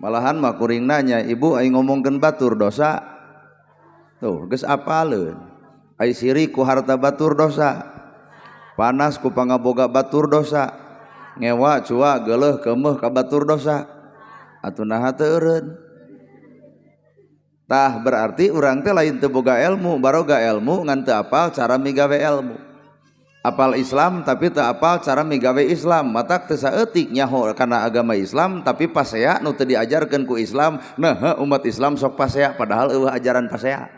Malahan mah kuring nanya, ibu aing ngomongkeun batur dosa. Tuh geus apaleun. Ai siri ku harta batur dosa. Panas ku pangaboga batur dosa. Ngewa cua geuleuh keumeuh ka batur dosa. Atuh naha teu eureun. Tah berarti urang teh lain teu boga ilmu, baroga ilmu ngan teu apal cara migawe ilmu. Apal Islam tapi teu apal cara migawe Islam, matak teu saeutik nyaho kana agama Islam tapi pasea nu teu diajarkeun ku Islam. Nah, umat Islam sok pasea padahal eueuh ajaran pasea.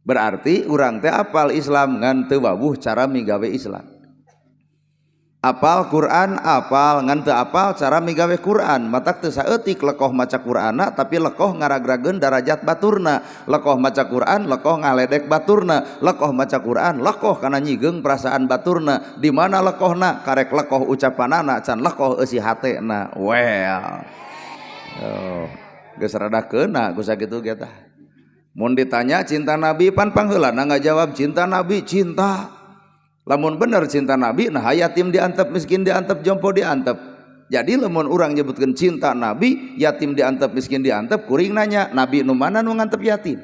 Berarti urang teh apal Islam ngan teu wawuh cara migawe Islam. Apal Quran apal ngan teu apal cara migawe Quran, matak teu saeutik lekoh maca Qur'ana tapi lekoh ngaragrageun darajat baturna. Lekoh maca Quran lekoh ngaledek baturna. Lekoh maca Quran lekoh kana nyigeung perasaan baturna. Di mana lekohna? Karek lekoh ucapanana can lekoh eusi hatena. Well. Oh, geus rada keuna ku sakitu ge tah. Mun ditanya cinta Nabi pan pangheulana ngajawab cinta Nabi cinta. Lamun bener cinta Nabi, nah yatim diantep, miskin diantep, jompo diantep. Jadi lamun orang nyebutkan cinta Nabi, yatim diantep, miskin diantep, kuring nanya, Nabi nu mana nu ngantep yatim?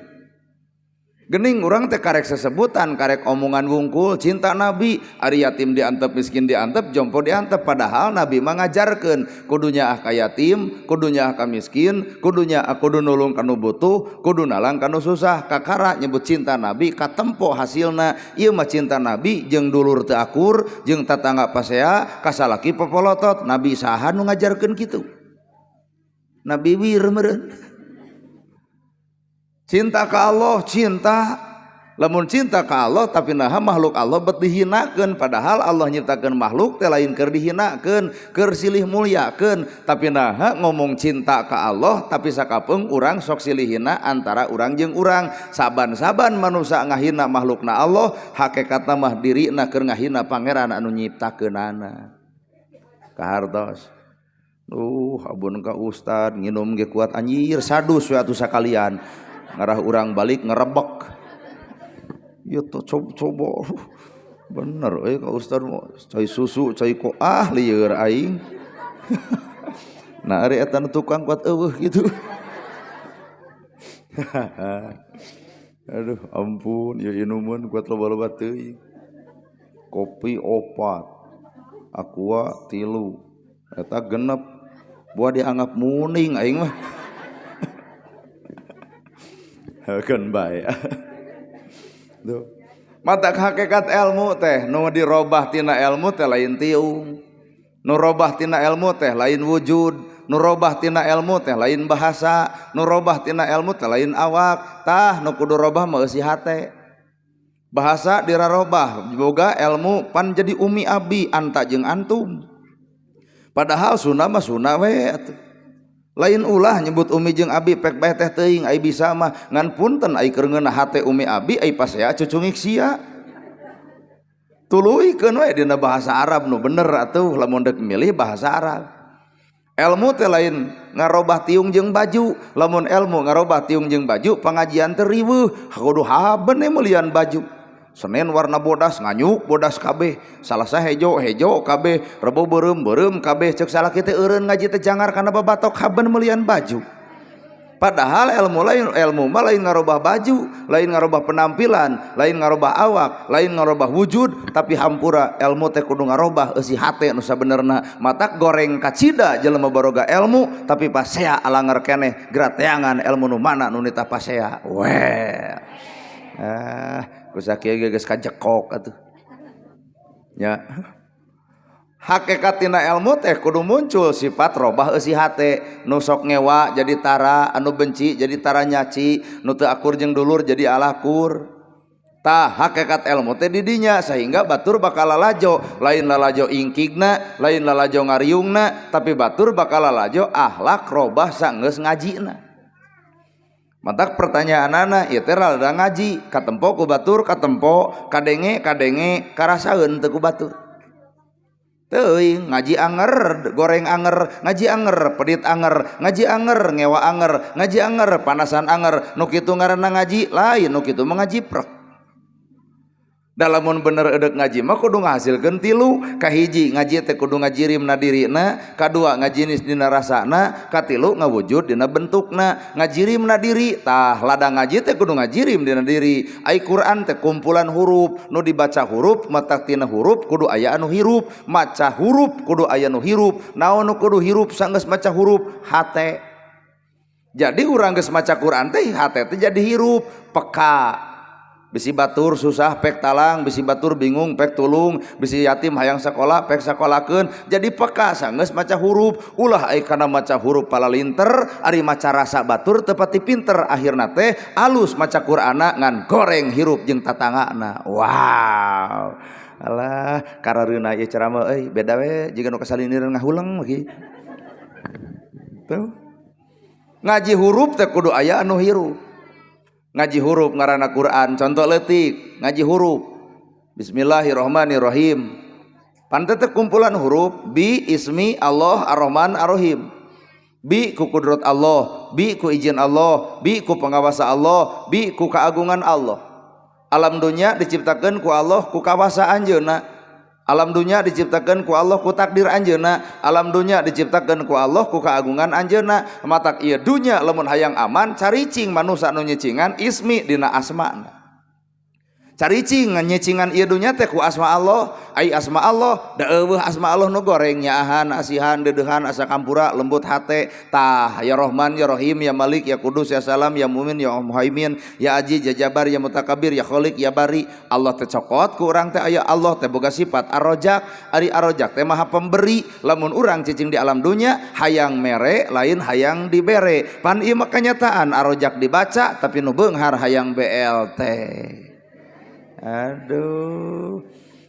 Gening orang teh karek sesebutan, karek omongan wungkul, cinta Nabi, ari yatim diantep, miskin diantep, jompo diantep. Padahal Nabi mengajarkan, kudunya ah ka yatim, kudunya ah ka miskin, kudunya ah kudu nulung kanu butuh, kudu nalang kanu susah. Kakara nyebut cinta Nabi, katempo hasilna, ieu mah cinta Nabi, jeung dulur teu akur, jeung tatangga pasea, kasalaki popolotot. Nabi saha nu ngajarkeun kitu? Nabi wir meureun. Cinta ka Allah cinta, lamun cinta ka Allah tapi naha makhluk Allah bet dihinakeun, padahal Allah nyiptakeun makhluk teh lain keur dihinakeun, keur silih mulyakeun. Tapi naha ngomong cinta ka Allah tapi sakapeung urang sok silih hina antara urang jeung urang. Saban-saban manusia ngahina makhlukna Allah, hakikatna mah dirina keur ngahina pangeran anu nyiptakeunana. Kahartos. Abun ka ustad nginum ge kuat anjir sadus we atuh sakalian. Ngarah urang balik ngerebek. Ya tuh coba bener ka ustad cai susu cai ko lieur aing. Nah ari eta nu tukang kuat eueuh gitu. Aduh ampun ya inuman kuat loba-loba teuing. Kopi 4, aqua 3, eta 6, buah dianggap muning aing mah. Kan bae. Tuh. Mata hakikat ilmu teh nu dirobah tina ilmu teh lain tiung. Nu robah tina ilmu teh lain wujud, nu robah tina ilmu teh lain bahasa, nu robah tina ilmu teh lain awak. Tah nu kudu robah mah eusi hate. Bahasa dirarobah, boga ilmu pan jadi umi abi anta jeung antum. Padahal sunah mah sunah we atuh. Lain ulah nyebut umi jeung abi pek bae teh teuing ai bisa mah ngan punten ai keur ngeunah hate umi abi ai pasea cucungik sia. Tuluikeun we dina bahasa Arab nu bener atuh lamun deuk milih bahasa Arab. Ilmu teh lain ngarobah tiung jeung baju, lamun ilmu ngarobah tiung jeung baju pangajian teh riweuh, kudu haben meulian baju. Senin warna bodas nganyuk bodas kabeh, salasa hejo kabeh, rebo beureum kabeh, ceuk salaki teh eureun ngaji teh jangar kana babatok haben meulian baju. Padahal ilmu mah lain ngarobah baju, lain ngarobah penampilan, lain ngarobah awak, lain ngarobah wujud, tapi hampura ilmu teh kudu ngarobah eusi hate nu sabenerna. Matak goreng kacida jelema baroga ilmu tapi pasea alanger keneh grateangan ilmu nu mana nu nita pasea. Weh. Kusakieu ge geus kajekok atuh. Ya. Hakikatina ilmu teh kudu muncul sifat robah eusi hate, nu sok ngewa jadi tara, anu benci jadi tara nyaci, nu teu akur jeung dulur jadi alakur. Tah hakikat ilmu teh di dinya sehingga batur bakal lalajo, lain lalajo ingkigna, lain lalajo ngariungna, tapi batur bakal lalajo akhlak robah saenggeus ngajina. Matak pertanyaanana ieu teh rada ngaji, katempo ku batur, katempo kadenge karasaeun teu ku batur. Teuing ngaji anger, goreng anger, ngaji anger, pedit anger, ngaji anger, ngewa anger, ngaji anger, panasan anger, nu kitu ngaranna ngaji, lain nu kitu mengaji prek. Dalamun bener edek ngaji mah kudu ngahasilkeun tilu. Kahiji ngaji teh kudu ngajirim na dirina, kadua ngajinis dina rasana, katilu ngawujud dina bentukna. Ngajirim na diri tah ladang ngaji teh kudu ngajirim dina diri. Ai Quran teh kumpulan huruf, nu dibaca huruf mata tina huruf kudu aya anu hirup, maca huruf kudu aya nu hirup. Naon nu kudu hirup sanggeus maca huruf? Hate. Jadi urang geus maca Quran teh hate teh jadi hirup, peka. Bisi batur susah pek talang, bisi batur bingung pek tulung, bisi yatim hayang sakola pek sakolakeun. Jadi peka sanggeus maca huruf. Ulah ai kana maca huruf palalinter, ari maca rasa batur teu pati pinter. Akhirna teh alus maca Qur'ana ngan goreng hirup jeung tatangana. Wow. Alah karareuna ieu ceramah euy beda we jiga nu kasalinireun ngahulang lagi. Tuh. Ngaji huruf teh kudu aya anu hirup. Ngaji huruf ngaranna Quran, contoh leutik ngaji huruf Bismillahirrahmanirrahim. Panteu teh kumpulan huruf bi ismi Allah Ar-Rahman Ar-Rahim. Bi ku kudrat Allah, bi ku izin Allah, bi ku pangawasa Allah, bi ku keagungan Allah. Alam dunya diciptakeun ku Allah ku kawasa anjeunna. Alam dunya diciptakeun ku Allah ku takdir anjeunna. Alam dunya diciptakeun ku Allah ku keagungan anjeunna. Matak ieu dunya lamun hayang aman caricing manusa nu nyicingan ismi dina asmana. Caricing nyicingan ieu dunya teh ku asma Allah. Ai asma Allah da eueuh asma Allah nu goreng nyaahan asihan dedeuhan asa kampura lembut hate tah ya Rahman ya Rahim ya Malik ya Kudus ya Salam ya Mumin ya Muhaimin ya Aziz ya Jabar ya Mutakabbir ya Khaliq ya Bari. Allah teh cokot ku urang teh aya Allah teh boga sifat Ar-Razzaq. Ari Ar-Razzaq teh Maha Pemberi. Lamun urang cicing di alam dunya hayang mere lain hayang dibere. Pan ieu mah kanyataan Ar-Razzaq dibaca tapi nu beunghar hayang BLT. Aduh.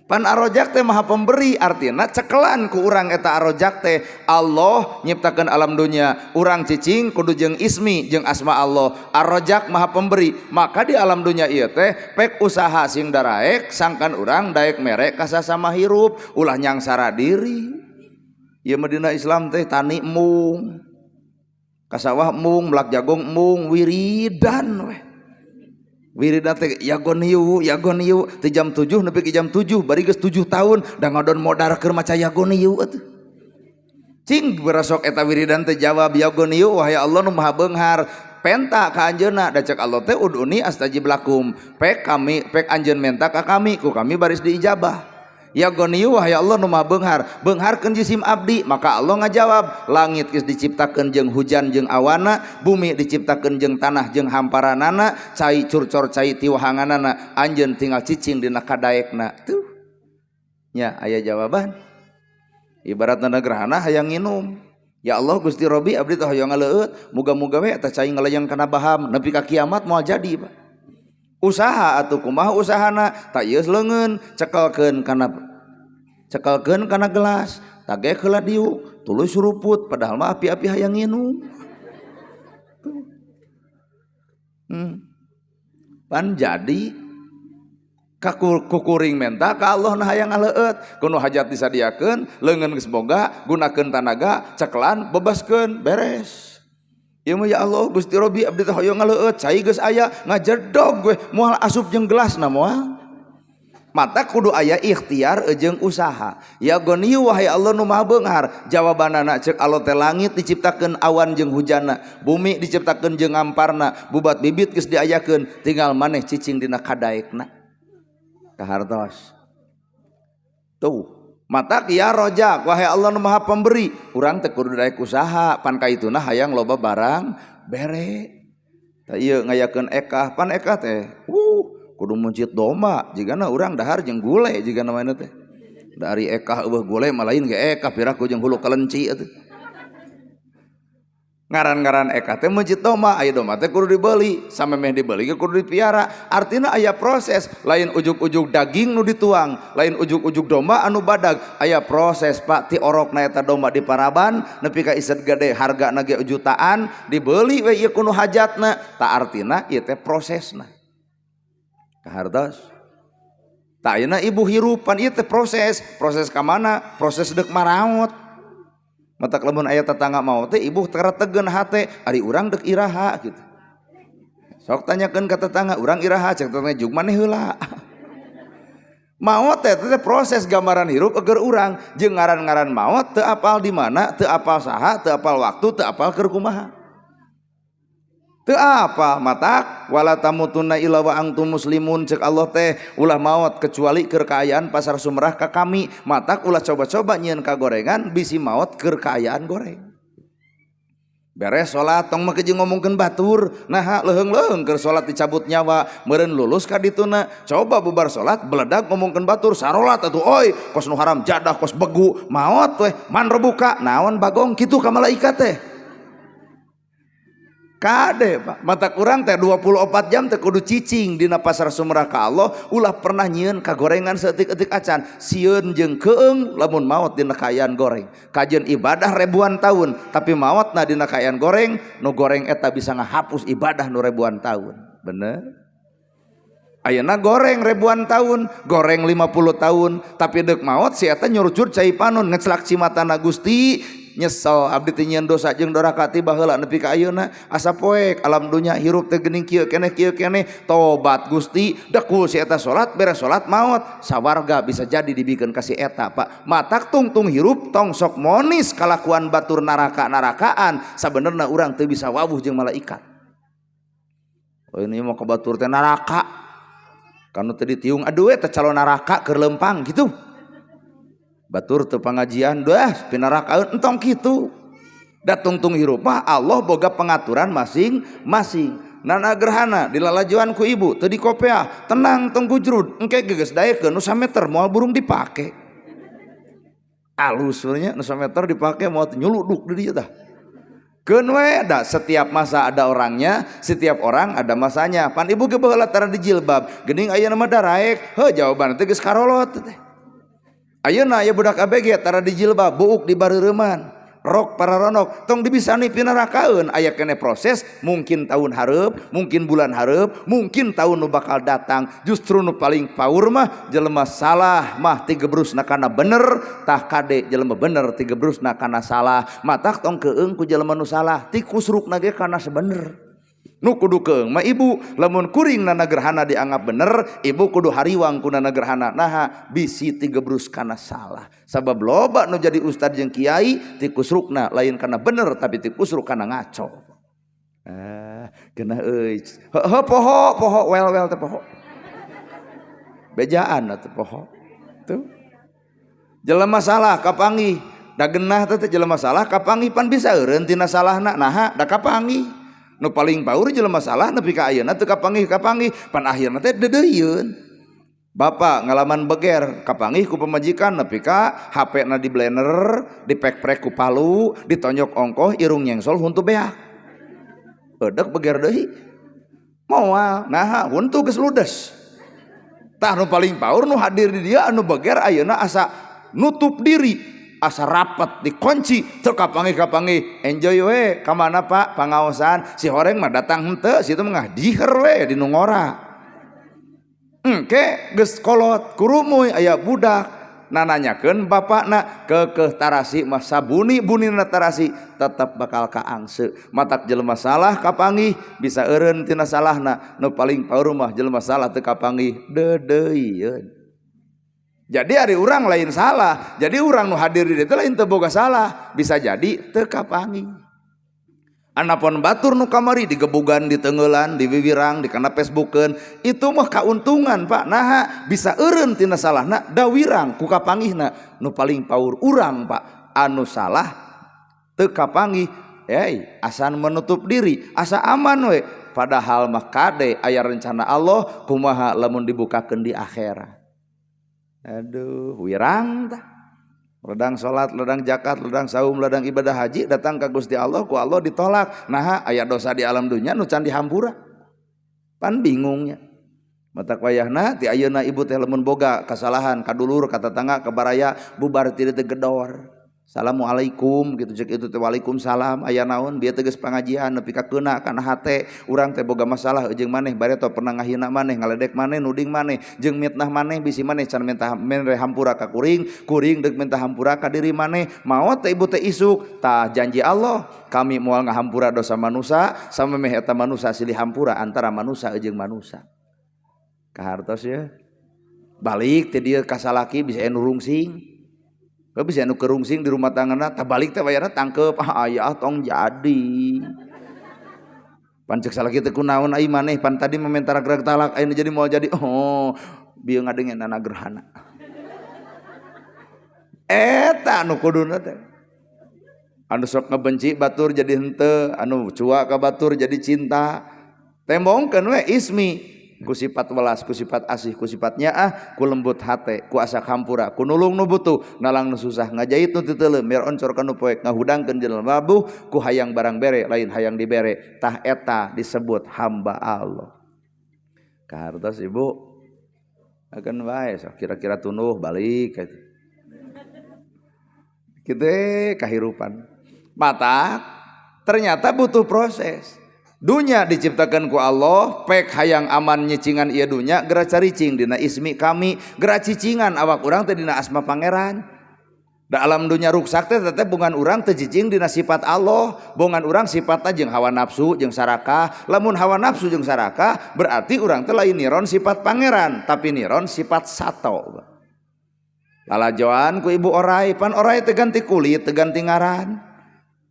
Pan Ar-Razzaq teh Maha Pemberi, artina cekelan ku urang eta Ar-Razzaq teh. Allah nyiptakeun alam dunya, urang cicing kudu jeung ismi jeung asma Allah. Ar-Razzaq Maha Pemberi, maka di alam dunya ieu teh pek usaha sing daraek sangkan urang daek mere ka sasama hirup, ulah nyangsara diri. Ieu mah dina Islam teh tani mung. Kasawah mung, melak jagung mung, wiridan we. Wiridan teh yagoniu teh jam 7 nepi ke jam 7 bari geus 7 tahun da ngodon modar keur maca yagoniu atuh. Cing berasok eta wiridan teh jawab yagoniu wahai Allah nu Maha Beunghar penta ka anjeunna da cek Allah teh uduni astajib lakum pek anjeun menta ka kami ku kami baris diijabah. Yagoniu wahai Allah nu Maha Beunghar beungharkeun jisim abdi maka Allah ngajawab langit geus diciptakeun jeung hujan jeung awana bumi diciptakeun jeung tanah jeung hamparanana cai curcor cai tiwahanganana anjeun tinggal cicing dina kadaekna tuh nya aya jawaban. Ibaratna gerhana hayang nginum ya Allah Gusti Robi abdi teh hoyong ngaleueut muga-muga we eta cai ngalayang kana baham nepi ka kiamat moal jadi Pak. Usaha atuh kumaha usahana tak ieu leungeun cekelkeun kana gelas tage heula diu tuluy suruput padahal mah api-api hayang nginum. Pan jadi ka kukuring menta ka Allah na hayang ngaleueut kuno hajat disadiakeun leungeun geus boga gunakeun tanaga cekelan bebaskeun beres. Ieu mah ya Allah Gusti Robi abdi teh hoyong ngaleueut cai geus aya ngajedog we moal asup jeung gelasna moal. Mata kudu aya ikhtiar jeung usaha. Ya goniu wahai Allah nu Maha Beunghar jawabanana ceuk Allah teh langit diciptakeun awan jeung hujanna bumi diciptakeun jeung amparna bubat bibit geus diayakeun tinggal maneh cicing dina kadaekna kahartos. Tuh mata ya Razzaq wahai Allah nu Maha Pemberi urang teh kudu daek usaha pan kaituna hayang loba barang bere. Tah ieu ngayakeun ekah pan ekah teh kudu muncit domba jigana urang dahar jeung gule jigana mana teh dari ekah eueuh gule mah lain ge ekah piraku jeung hulu kelenci atuh. Ngaran-ngaran ekah teh muncit domba aya domba teh kudu dibeli samemeh dibeli ge kudu dipiara artina aya proses lain ujug-ujug daging nu dituang lain ujug-ujug domba anu badag aya proses Pak ti orokna eta domba diparaban nepi ka iset gede hargana ge jutaan dibeli we ieu kudu hajatna ta artina ieu teh prosesna kahartos. Ta ayeuna ibu hirupan ieu teh proses ka mana proses deuk maraot. Matak lamun aya tetangga mau teh ibu terategeun hate ari urang deuk iraha gitu. Sok tanyakeun ka tetangga urang iraha cek tetangga jug maneh heula. Maot teh proses gambaran hirup agar urang jeung ngaran-ngaran maot teu apal di mana, teu apal saha, teu apal waktu, teu apal keur kumaha. Teu apal matak wala tamutunna illa wa antum muslimun cek Allah teh ulah maot kecuali keur kaayaan pasar sumrah ka kami. Matak ulah coba-coba nyieun ka gorengan bisi maot keur kaayaan goreng. Beres salat tong make jeung ngomongkeun batur, naha leheung-leheung keur salat dicabut nyawa, meureun lulus ka dituna. Coba bubar salat beledag ngomongkeun batur, sarolat atuh oi, kos nu haram jadah, kos begu, maot weh, man rebuka, naon bagong kitu ka malaikat teh. Kade Pak, mata kurang teh 24 jam teh kudu cicing dina pasar sumrah ka Allah, ulah pernah nyieun ka gorengan seetik-etik acan, sieun jeung keung lamun maot dina kaayaan goreng. Kajian ibadah ribuan tahun, tapi maotna dina kaayaan goreng, nu goreng eta bisa ngahapus ibadah nu ribuan tahun. Bener? Ayeuna goreng ribuan tahun, goreng 50 tahun, tapi deuk maot si eta nyurucut cai panon ngeclak cimatana Gusti. Nyesel abdi teh nyieun dosa jeung doraka ti baheula nepi ka ayeuna asa poek alam dunya hirup teh geuning kieu keneh tobat Gusti dekul si eta salat beres salat maot sawarga bisa jadi dibikeun ka si eta Pak. Matak tungtung hirup tong sok monis kalakuan batur narakaan sabenerna urang teu bisa wawuh jeung malaikat. Oh ini mau ke batur teh naraka kanu teu ditiung aduh eta calon naraka keur lempang gitu. Batur teu pangajian dah pinarakaeun entong kitu. Da tungtung hirup mah Allah boga pengaturan masing-masing. Nana gerhana dilalajuan ku ibu teu dikopeah, tenang tong gujrud engke geus daekeun nu sameter moal burung dipake. Alus nya nu sameter dipake moal nyuluduk di dieu tah. Keun we da setiap masa ada orangnya, setiap orang ada masanya. Pan ibu ge baheula tara di jilbab, geuning ayeuna mah daraek, heuh jawaban teh geus karolot teh. Ayeuna aya budak ABG tara di jilbab buuk di bareureman rok pararonok tong dibisani pinarakaeun aya keneh proses mungkin tahun hareup mungkin bulan hareup mungkin tahun nu bakal datang. Justru nu paling paur mah jelema salah mah tigebrusna kana bener tah kade jelema bener tigebrusna kana salah. Matak tong keung ku jelema nu salah ti kusrukna ge kana sebener. Nu kudu keung mah ibu lamun kuring nana gerhana dianggap bener ibu kudu hariwang ku nana gerhana naha bisi tigebrus kana salah. Sabab loba nu jadi ustad jeung kiai ti kusrukna lain kana bener tapi ti kusruk kana ngaco. Geunah euy heuh poho wel teh poho bejaan atuh poho tuh jelema salah kapanggih da geunah teh jelema salah kapanggih pan bisa eureun tina salahna naha da kapanggih. Nu paling baur jelema salah nepi ka ayeuna teu kapanggih pan akhirna teh deudeuyeun. Bapak ngalaman beger kapanggih ku pamajikan nepi ka HP-na di blender, dipek-prek ku palu, ditonjok ongkoh irung nyengsol huntu beak. Eudek beger deui. Moal naha huntu geus ludes. Tah nu paling baur nu hadir di dieu anu beger ayeuna asa nutup diri. Asa rapat dikunci teu kapanggih enjoy we ka mana Pak pangaosan si horeng mah datang henteu situ mah diher we di nu ngora engke geus kolot kurumuy aya budak nananyakeun bapakna keukeuh tarasi mah sabuni bunina tarasi tetep bakal kaangse. Matak jelema salah kapanggih bisa eureun tina salahna nu paling paur mah jelema salah teu kapanggih deudeuyeun. Jadi ari urang lain salah, jadi urang nu hadir di dieu lain teu boga salah, bisa jadi teu kapanggih. Anapun batur nu kamari digebugan, ditengelan, diwiwirang, dikana Facebookeun, itu mah kauntungan Pak. Naha bisa eureun tina salahna da wirang ku kapanggihna. Nu paling paur urang Pak, anu salah teu kapanggih, asa menutup diri, asa aman we. Padahal mah kade aya rencana Allah kumaha lamun dibukakeun di akhirat. Aduh wirang tah ledang salat ledang zakat ledang saum ledang ibadah haji datang ka Gusti Allah ku Allah ditolak. Nah aya dosa di alam dunya nu can dihampura pan bingungnya. Matak wayahna ti ayeuna ibu teh lamun boga kasalahan kadulur ka tetangga ka baraya bubar ti teh gedor assalamualaikum gitu cek itu teh waalaikumsalam aya naon bieu teh geus pangajian nepi ka keuna kana hate urang teh boga masalah jeung maneh bareto pernah ngahina maneh ngaledek maneh nuding maneh jeung mitnah maneh bisi maneh can minta mere hampura ka kuring deuk minta hampura ka diri maneh maot teh ibu teh isuk tah janji Allah kami moal ngahampura dosa manusia samemeh eta manusia silih hampura antara manusia jeung manusia kahartos ya balik teh dia kasalaki bisa anu rungsing bisa anu kerungsing di rumah tanggana tah balik teh bayarna tangkep aya tong jadi pancek salaki teh kunaon ai maneh pan tadi mementara gerak talak ayeuna jadi mau jadi bieu ngadengeunana gerhana eta anu kuduna teh anu sok ngebenci batur jadi henteu anu cuak ka batur jadi cinta tembongkeun we ismi ku sifat welas ku sifat asih ku sifat nyaah ku lembut hate ku asa hampura ku nulung nu butuh nalang nu susah ngajait nu teuteuleuh biar oncor ka nu poek ngahudangkeun jelema babuh ku hayang barang bere lain hayang dibere tah eta disebut hamba Allah kahartos ibu akan wae sok kira-kira tunuh balik kitu kahirupan mata ternyata butuh proses dunya diciptakan ku Allah pek hayang aman nyicingan ieu dunya geura caricing dina ismi kami geura cicingan awak urang teh dina asma pangeran da alam dunya ruksak teh bungan urang teh cicing dina sifat Allah bungan urang sifatna jeung hawa nafsu jeung sarakah lamun hawa nafsu jeung sarakah berarti urang teh lain niron sifat pangeran tapi niron sifat sato lalajoan ku ibu orai pan orai teh ganti kulit teh ganti ngaran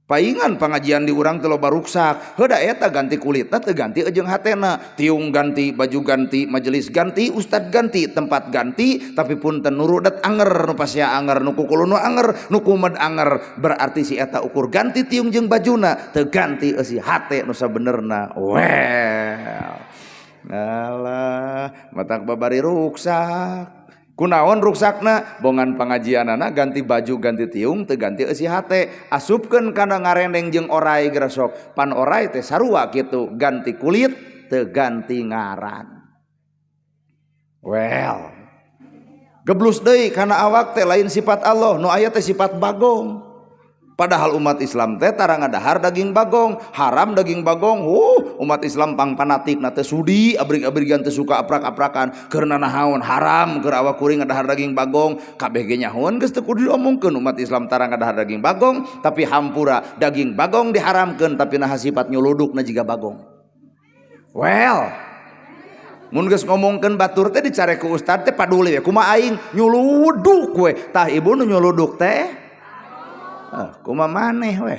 paingan pengajian di urang teh loba ruksak heuda eta ganti kulitna teh ganti jeung hatena tiung ganti baju ganti majelis ganti ustad ganti tempat ganti tapi punten nurudat anger nu pasea anger nu kukuluna anger nu kumed anger berarti si eta ukur ganti tiung jeung bajuna teu ganti eusi hate nu sabenerna well alah matak babari ruksak kunaon ruksakna bongan pangajianana ganti baju ganti tiung teu ganti eusi hate asupkeun kana ngarendeng jeung orai geura sok pan orai teh sarua kitu ganti kulit teu ganti ngaran well geblus deui kana awak teh lain sifat Allah nu aya teh sifat bagong padahal umat Islam teh tara ngadahar daging bagong haram daging bagong umat Islam pang fanatik na teh sudi abrig-abrigan teh suka aprak-aprakan keur naon haram keur awak kuring ngadahar daging bagong kabeh ge nyahoan geus teu kudu diomongkeun umat Islam tara ngadahar daging bagong tapi hampura daging bagong diharamkeun tapi naha sifat nyuludukna jiga bagong well mun geus ngomongkeun batur teh dicare ku ustad teh paduli we kumaha aing nyuluduk we tah ibu nu nyuluduk teh kumaha maneh we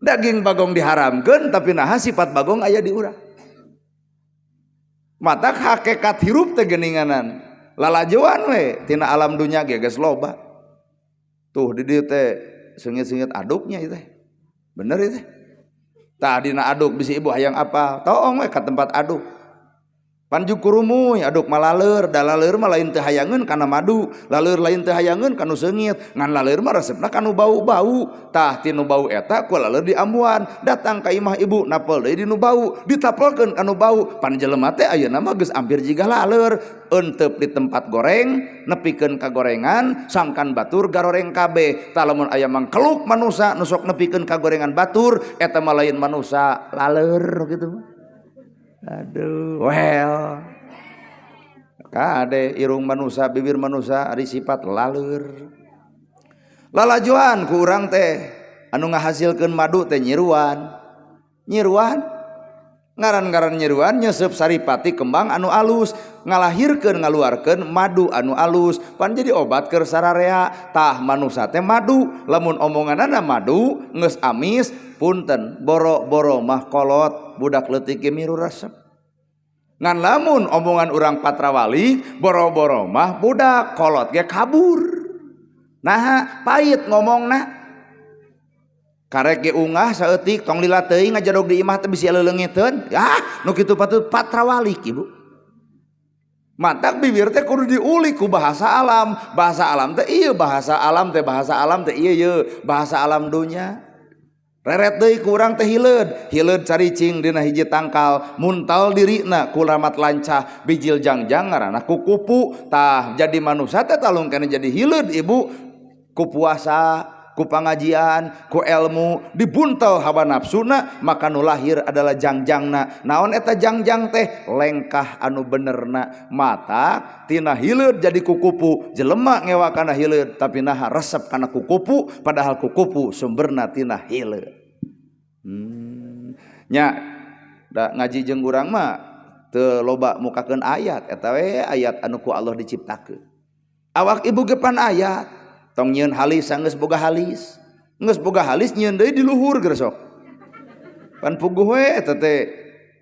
daging bagong diharamkeun tapi naha sifat bagong aya di urang matak hakikat hirup teh geuninganan lalajoan we tina alam dunya ge geus loba tuh di dieu teh seungit-seungit aduknya ieu teh bener ieu teh tah dina aduk bisi ibu hayang apal toong we ka tempat aduk panjuk kurumuy aduk malaleur da laleur mah lain teu hayangeun kana madu laleur lain teu hayangeun kanu seungit ngan laleur mah resepna kanu bau-bau tah tinu bau eta ku laleur diambuan datang ka imah ibu napel deui dinu bau ditapelkeun kanu bau pan jelema teh ayeuna mah geus ampir jiga laleur eunteup di tempat goreng nepikeun ka gorengan sangkan batur garoreng kabeh tah lamun aya mangkeluk manusa nu sok nepikeun ka gorengan batur eta mah lain manusa laleur kitu aduh well kade irung manusia bibir manusia ari sifat laleur lalajoan ku urang teh anu ngahasilkeun madu teh nyiruan ngaran-ngaran nyiruan nyesep saripati kembang anu alus ngalahirkeun ngaluarkeun madu anu alus pan jadi obat keur sararea tah manusia teh madu lamun omonganana madu geus amis punten boro-boro mah kolot budak leutik ge miru resep ngan lamun omongan urang patrawali boro-boro mah budak kolot ge kabur nah pait ngomongna karek ge ungah saeutik tong lila teuing ngajadog di imah teh bisi leulengiteun nu kitu patut patrawali ibu matak bibir teh kudu diulik ku bahasa alam teh ieu bahasa alam teh ieu bahasa alam dunya reret deui ku urang teh hileud caricing dina hiji tangkal muntal dirina ku ramat lancah bijil jangjang ngaranna kukupu tah jadi manusia teh talung kana jadi hileud ibu ku puasa ku pangajian ku ilmu dibuntel hawa nafsuna maka nu lahir adalah jangjangna naon eta jangjang teh lengkah anu benerna mata tina hileud jadi kukupu jelema ngewa kana hileud tapi naha resep kana kukupu padahal kukupu sumberna tina hileud nya da ngaji jeung urang mah teu loba mukakeun ayat eta we ayat anu ku Allah diciptakeun. Awak ibu ge pan ayat tong nyieun halis sanggeus boga halis, geus boga halis nyieun deui di luhur geus sok pan puguh we eta teh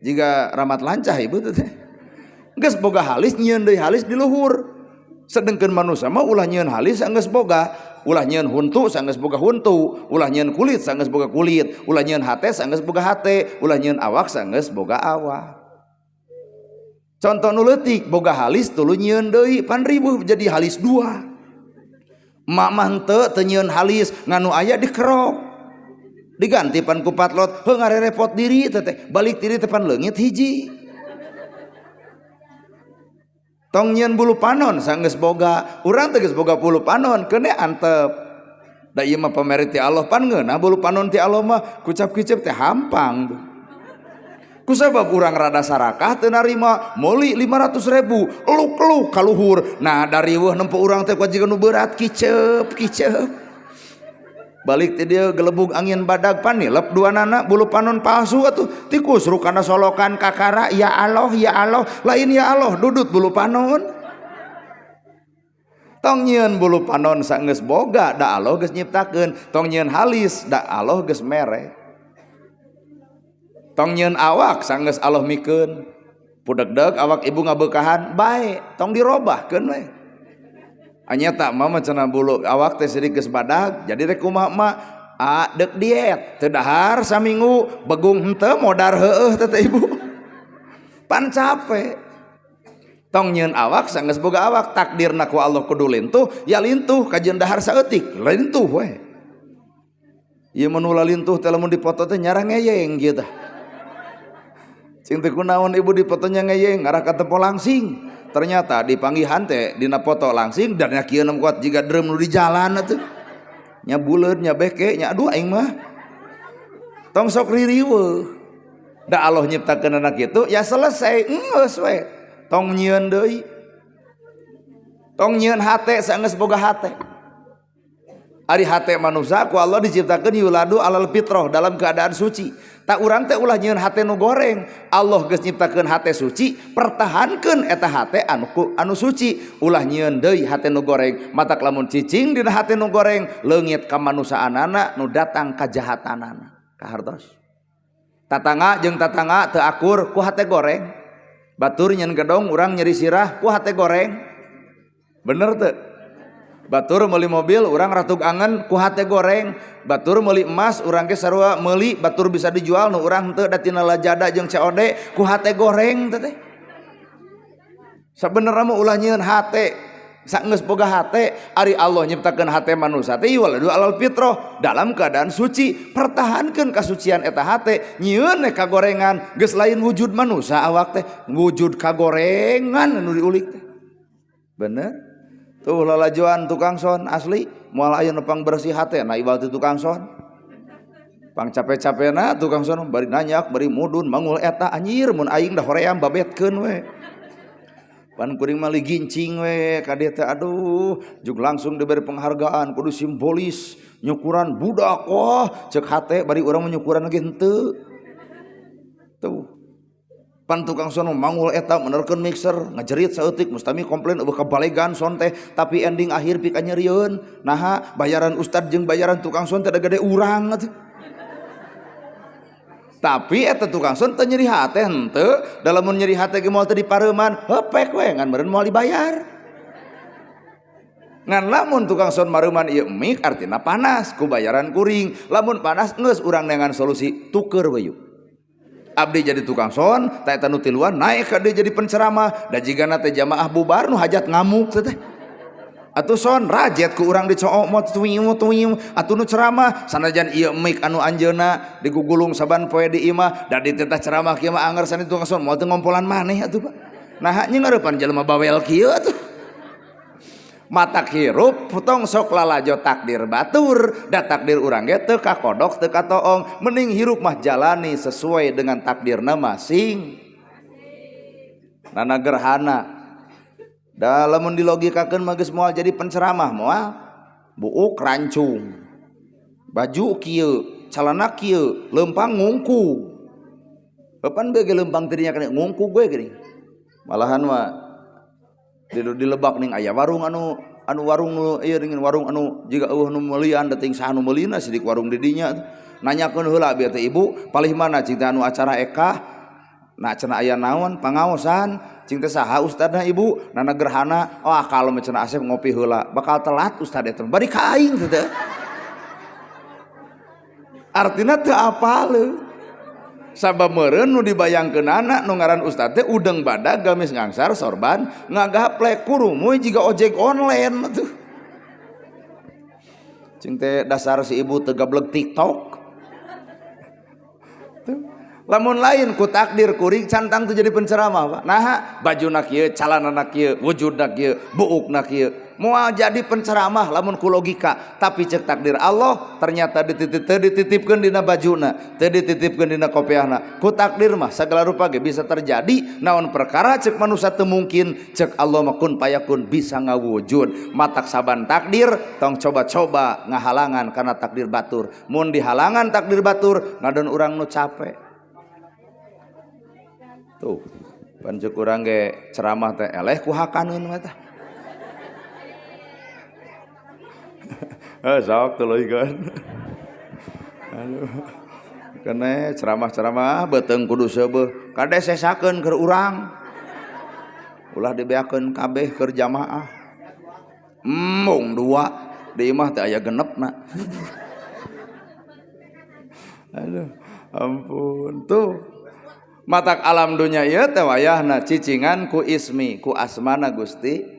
jiga ramat lancah ibu teh geus boga halis nyieun deui halis di luhur. Sedengkeun manusia mah ulah nyieun halis sanggeus boga, ulah nyieun huntu sanggeus boga huntu, ulah nyieun kulit sanggeus boga kulit, ulah nyieun hate sanggeus boga hate, ulah nyieun awak sanggeus boga awak. Contoh nu leutik boga halis tuluy nyieun deui pan ribuh jadi halis dua. Mak mah teu nyieun halis nganu aya dikerok diganti pan ku patlot heuh ngarerepot diri teh balik diri teh pan leungit hiji. Tong nyieun bulu panon sanggeus boga, urang teh geus boga bulu panon keune antep. Da ieu mah pamere ti Allah pan ngeunah bulu panon ti Allah mah kucap-kicep teh hampang. Kusabab urang rada sarakah teu narima meuli 500.000 eluk-eluk ka luhur. Nah dari weuh nempo urang teh kuajiga nu berat kicep. Balik teh dieu gelebug angin badag pan nilep duanana bulu panon palsu atuh tikus rukana solokan kakara ya Allah lain ya Allah dudut bulu panon. Tong nyieun bulu panon sanggeus boga da Allah geus nyiptakeun, tong nyieun halis da Allah geus mere. Tong nyieun awak sanggeus Allah mikeun pudegdeg awak ibu ngabeukahan bae tong dirobahkeun we. Anyata mama cenah bulu awak teh sidik geus badag jadi rek kumaha mah dek diet teu dahar saminggu begung henteu modar heueuh teh ibu pan capek. Tong nyieun awak sanggeus boga awak takdirna ku Allah kudu lintuh ya lintuh kajian dahar saeutik lintuh we. Ieu mun ulah lintuh teh lamun dipoto teh nyarah ngeyeng kieu tah. Cing teh kunaon ibu dipotonya ngeyeng ngarah ka tempo langsing. Ternyata dipanggihan teh dina foto langsing dan nya kieu kuat jiga drum nu di jalan atuh. Nya buleud nya beke nya aduh aing mah. Tong sok ririweuh. Da Allah nyiptakeun anak kitu ya selesai geus we. Tong nyieun deui. Tong nyieun hate sanggeus boga hate. Ari hate manusia ku Allah diciptakeun yuladu alal fitrah dalam keadaan suci. Tak urang teh ulah nyieun hate nu goreng. Allah geus nyiptakeun hate suci, pertahankeun eta hate anu suci. Ulah nyieun deui hate nu goreng. Matak lamun cicing dina hate nu goreng, leungit ka manusaanana nu datang kajahatanana. Kahartos. Tatangga jeung tatangga teu akur ku hate goreng. Batur nyen gedong urang nyeri sirah ku hate goreng. Bener teu? Batur meuli mobil urang ratug angen ku hate goreng. Batur meuli emas urang ge sarua meuli batur bisa dijual nu urang teu da tina lajada jeung COD ku hate goreng teh. Sabenerna mah ulah nyieun hate sanggeus boga hate ari Allah nyiptakeun hate manusia teh waladu alal fitrah dalam keadaan suci. Pertahankeun kasucian eta hate nyieun ka gorengan geus lain wujud manusia awak teh wujud kagorengan anu diulik teh. Bener? Tuh lalajuan tukang son asli moal aya nu pang bersih hate na iwal ti tukang son. Pang capek-capena tukang son bari nanyak bari mudun mangul eta anjir mun aing da hoream babetkeun we. Pan kuring mah gincing we ka dieu teh aduh jug langsung diberi penghargaan kudu simbolis nyukuran budak wah ceuk hate bari urang menyukuran ge henteu. Tuh pan tukang son mangul eta menerkeun mixer ngajerit saeutik mustami komplain eueuh kabalegan son teh tapi ending akhir pika nyerieun naha bayaran ustad jeung bayaran tukang son teh da gede urang atuh. Tapi eta tukang son teh nyeri hate henteu da lamun nyeri hate ge moal teu dipareuman hepek we ngan meureun moal dibayar. Ngan lamun tukang son mareuman ieu mik artina panas ku bayaran kuring lamun panas geus urang neangan solusi tuker we yuk. Abdi jadi tukang son, tak eta nu tiluan naik ka dieu jadi penceramah, da jigana teh jamaah bubar nu hajat ngamuk teh. Atuh son rajet ku urang dicook mot tuiu atuh nu ceramah sanajan ieu mik anu anjeunna digugulung saban poe di imah da di teh ceramah kieu mah anger sani tukang son moal teu ngompolan maneh atuh Pak. Nah nya ngarepan jelema bawel kieu atuh. Matak hirup potong sok lalajo takdir batur da takdir urang ge teu kakodok teu katoong mending hirup mah jalani sesuai dengan takdirna masing. Nana gerhana da lamun dilogikakeun mah geus moal jadi penceramah moal buuk rancung baju kieu calana kieu leumpang ngungku Papan bege lempang tadinya kena ngungku gue gini. Malahan mah di Lebak ning aya warung anu warung nu ieu dengan warung anu jiga nu meuliean da ting saha nu meulina sidik warung di dinya. Nanyakeun heula bieu teh ibu, palih mana cing teh anu acara eka? Na cenah aya naon pangaosan? Cing teh saha ustadna ibu? Nana gerhana. Oh kalau mah cenah Asep ngopi heula, bakal telat ustad eta. Bari ka aing teh. Artina teu apal. Sabab meureun nu dibayangkeunana nu ngaran ustad teh udeng badag gamis ngangsar sorban ngagaplek kurumuy jiga ojek online tuh. Cing teh dasar si ibu teu gablek TikTok. Lamun lain ku takdir kuring cantang tuh jadi penceramah, Pak. Nah, bajuna kieu, calanana kieu, wujudna kieu, buukna kieu. Moal jadi penceramah lamun ku logika, tapi cek takdir Allah ternyata dititipkeun dina bajuna, teu dititipkeun dina kopiahna. Ku takdir mah sagala rupa ge bisa terjadi, naon perkara cek manusia teu mungkin, cek Allah mah kun payakun bisa ngawujud. Matak saban takdir tong coba-coba ngahalangan karena takdir batur. Mun dihalangan takdir batur, ngadon urang nu capek. Tuh, pancuk urang ge ceramah teh eleh ku hakaneun mah tah. Sok tuluy-keun. Aduh. Kene ceramah-ceramah beuteung kudu seubeuh. Kade sesakeun keur urang. Ulah dibeakeun kabeh keur jamaah. Mung 2 di imah teh aya genepna. Aduh, ampun tuh. Matak alam dunya ieu teh wayahna cicingan ku ismi, ku asmana Gusti.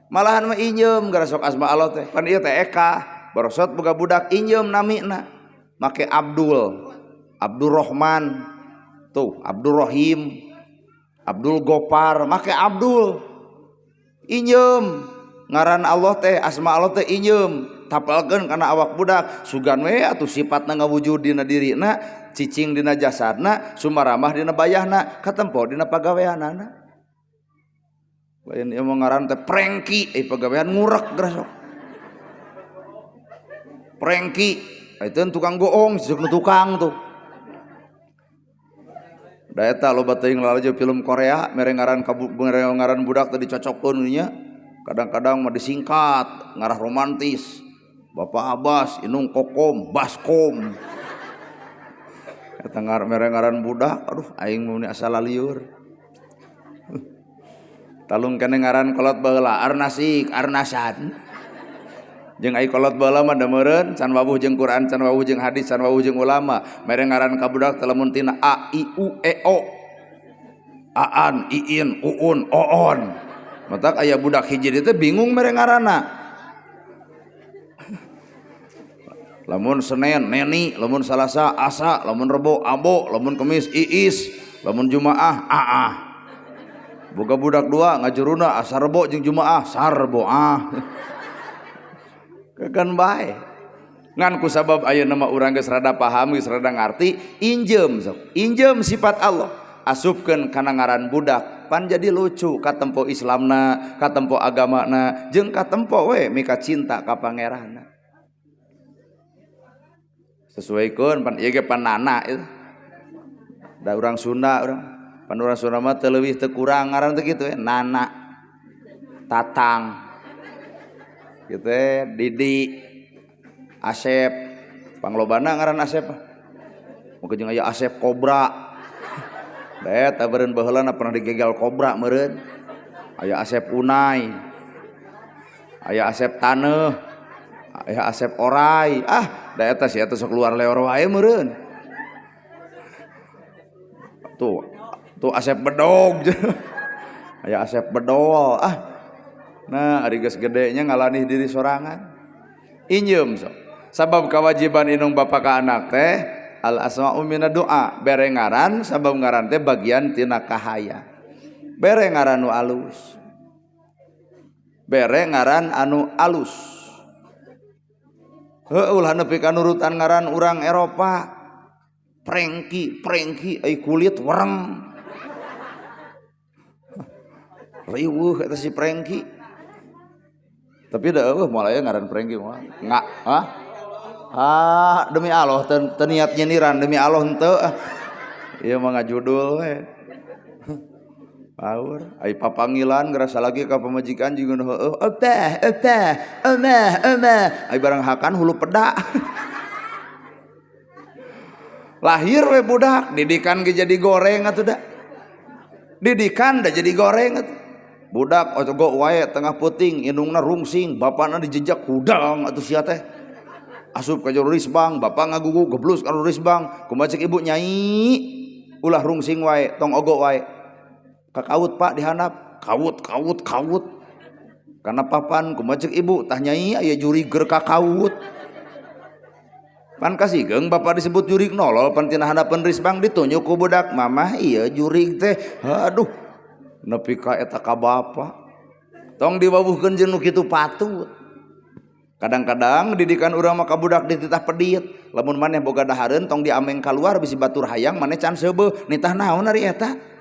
Malahan mah injeum gara sok asma Allah teh. Pan ieu teh eka, borosot boga budak injeum namina. Make Abdul, Abdurrahman, tuh Abdul Rahim, Abdul Gopar, make Abdul. Injeum ngaran Allah teh, asma Allah teh injeum. Tapalkeun kana awak budak, sugan we atuh sifatna ngawujud dina dirina, cicing dina jasadna, sumaramah dina bayahna, katempo dina pagaweanana. Lain ieu ngaran teh prengki, pagawean ngurek geura sok. Prengki, itu tukang goong, sisuk tukang tuh. Da eta loba teuing lalajo film Korea, mere ngaran budak teh dicocokkeun nya. Kadang-kadang mah disingkat, ngarah romantis. Bapak Abbas, Inung Kokom, Baskom. Eta mere ngaran budak, aduh aing mun asal liur. Talung kene ngaran kolot baheula Arnasik, Arnasan. Jeung ai kolot baheula mah da meureun, can wawuh jeung Quran, can wawuh jeung hadis, can wawuh jeung ulama. Mere ngaran ka budak teh lamun tina A I U E O. Aan, Iin, Uun, Oon. Matak aya budak hiji teh bingung mere ngaranna. Lamun Senin Neni, lamun Salasa Asa, lamun Rebo Abo, lamun Kemis Iis, lamun Jumaah Aah. Boga budak 2 ngajuruna asa Rebo jeung Jumaah Sarbo ah. Kekan bae. Ngan ku sabab ayeuna mah urang geus rada paham, geus rada ngarti, injem sok. Injem sifat Allah, asupkeun kana ngaran budak, pan jadi lucu katempo Islamna, katempo agamana, jeung katempo we mika cinta ka pangeranna. Sesuaikeun pan ieu ge pan nana itu. Da urang Sunda urang. Pan urang Sunda mah teu leuwih teu kurang ngaran teh kitu Nana. Tatang. Kitu Didi. Asep. Panglobana ngaran Asep. Muga jeung aya Asep Kobra. Da eta beureun baheulana pernah digegal kobra meureun. Aya Asep Unai. Aya Asep Taneuh. Aya Asep Orai. Da eta si eta sok keluar leor wae meureun. Tuh Asep Bedog. Aya Asep Bedol. Nah ari geus gede nya ngalanih diri sorangan. Injeum sok. Sabab kewajiban indung bapa ka anak teh al asma'u minad doa. Bere ngaran sabab ngaran teh bagian tina kahaya. Bere ngaran nu alus. Bere ngaran anu alus. Ulah nepi ka nurutan ngaran urang Eropa. Prengki ai kulit wereng. Riweuh eta si Prengki. Tapi da eueuh moal aya ngaran Prengki moal. Demi Allah teu niat nyindiran demi Allah henteu. Ieu mah ngajudul we. Power, ai papanggilan ngerasa lagi ka pamajikan jeung heueuh, omah. Ai barang hakan hulu peda. Lahir we budak, didikan ge jadi goreng atuh da. Didikan da jadi goreng atuh. Budak ogo wae tengah puting, indungna rungsing, bapana dijejak hudang atuh sia teh. Asup ka jero risbang, bapak ngagugu geblus ka risbang, kumaha cek ibu nyai. Ulah rungsing wae, tong ogo wae. Kawut pak dihandap kawut karena papan kumacek ibu tah nyai aya jurig ger kawut pan kasih geng bapak disebut jurig nolol pan tina hadapan risbang ditunjuk ku budak mamah iya jurig teh aduh nepi ka eta ka bapa tong diwawuhkeun jeung nu kitu patut kadang-kadang didikan urang mah ka budak dititah pedit lamun maneh boga dahareun tong diameng kaluar bisi batur hayang maneh can seubeuh nitah naon ari eta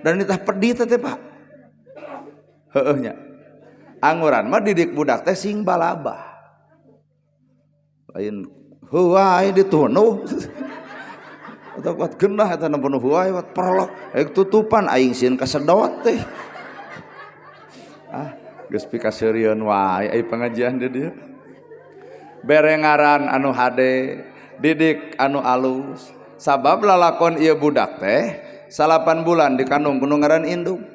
dan nitah pedit teh pak heueuh nya anguran mah didik budak teh sing balabah lain huai ditunuh atau kuat genah eta na penuh huai wat perlok tutupan aing sieun kasedot teh geus pikaseurieun wae ai pengajian di dieu bere ngaran anu hade didik anu alus sabab lalakon ieu budak teh 8 bulan dikandung kudu ngaran indung.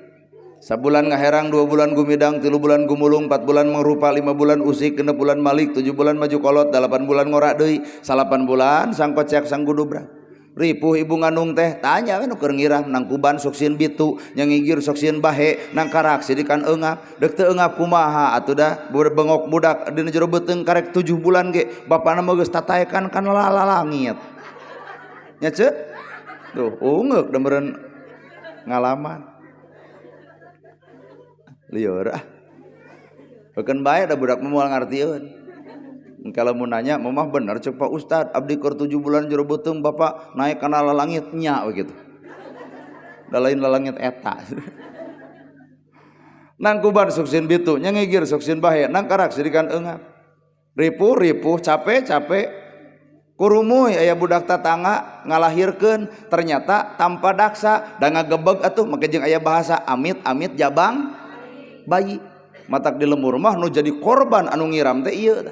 Sabulan ngaherang, 2 bulan gumidang, 3 bulan gumulung, 4 bulan mangrupa, 5 bulan usik, 6 bulan malik, 7 bulan maju kolot, 8 bulan ngorak deui, 8 bulan sang kocek sang gudubrak. Ripuh ibu ngandung teh tanya we nu keur ngiram nang kuban sok sieun bitu, nya ngigir sok sieun bahe, nang karak sidikan eungap, deuk teu eungap kumaha atuh da bengok budak dina jero beuteung karek 7 bulan ge, bapana mah geus tataekan kana langit. Nya ceuk tuh, ungeuk demeureun ngalaman. Lieur Beukeun bae da budak moal ngartieun. Kalau mau nanya, mamah bener cek Pak Ustad, abdi keur 7 bulan jero beuteung bapak naik kana lalangit nya begitu. Da lain lalangit eta. Nang kuban sok sieun bitu, nya ngigir sok sieun bahe, nang karak sidikan eungap. Ripuh capek kurumuy aya budak tatangga ngalahirkeun ternyata tanpa daksa da ngagebeg atuh make jeung aya bahasa amit-amit jabang bayi matak di lemur mah nu jadi korban anu ngiram teh ieu tah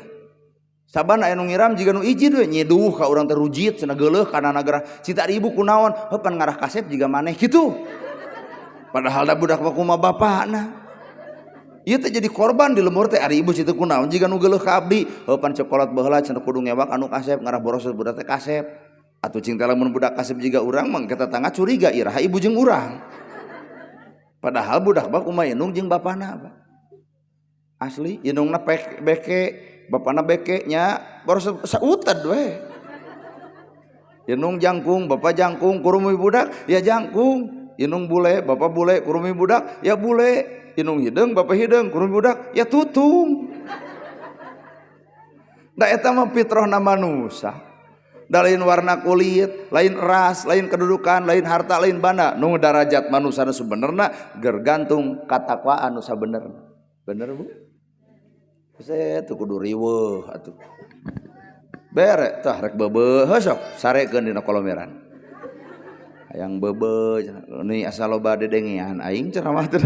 sabana anu ngiram jiga nu ijid we nyiduh ka urang teh rujit cenah geuleuh kana nagara cita ibu kunaon heupan ngarah kasep jiga maneh kitu padahal da budak mah kumaha bapana. Ieu teh jadi korban di lemur teh ari ibu situ kunaon jiga nu geuleuh ka abdi heupan cokolot baheula cenah kudu ngewak anu kasep ngarah boros budak teh kasep atuh cing teh lamun budak kasep jiga urang mah kita tangga curiga iraha ibu jeung urang padahal budak mah kumaha indung jeung bapana apa asli indungna beke bapana beke nya boros sauted we indung jangkung bapa jangkung kurumuy budak ya jangkung indung bule bapa bule kurumuy budak ya bule inung hideung bapak hideung kurun budak ya tutung da eta mah fitrahna manusia da lain warna kulit lain ras lain kedudukan lain harta lain banda nu darajat manusia sebenarnya gergantung katakwaan nu sabenerna bener bu saya tuh kudu riweuh atuh bere tah rek beubeuh sok sarekeun dina kolomeran hayang beubeuh ni asal loba dedengean aing ceramah teh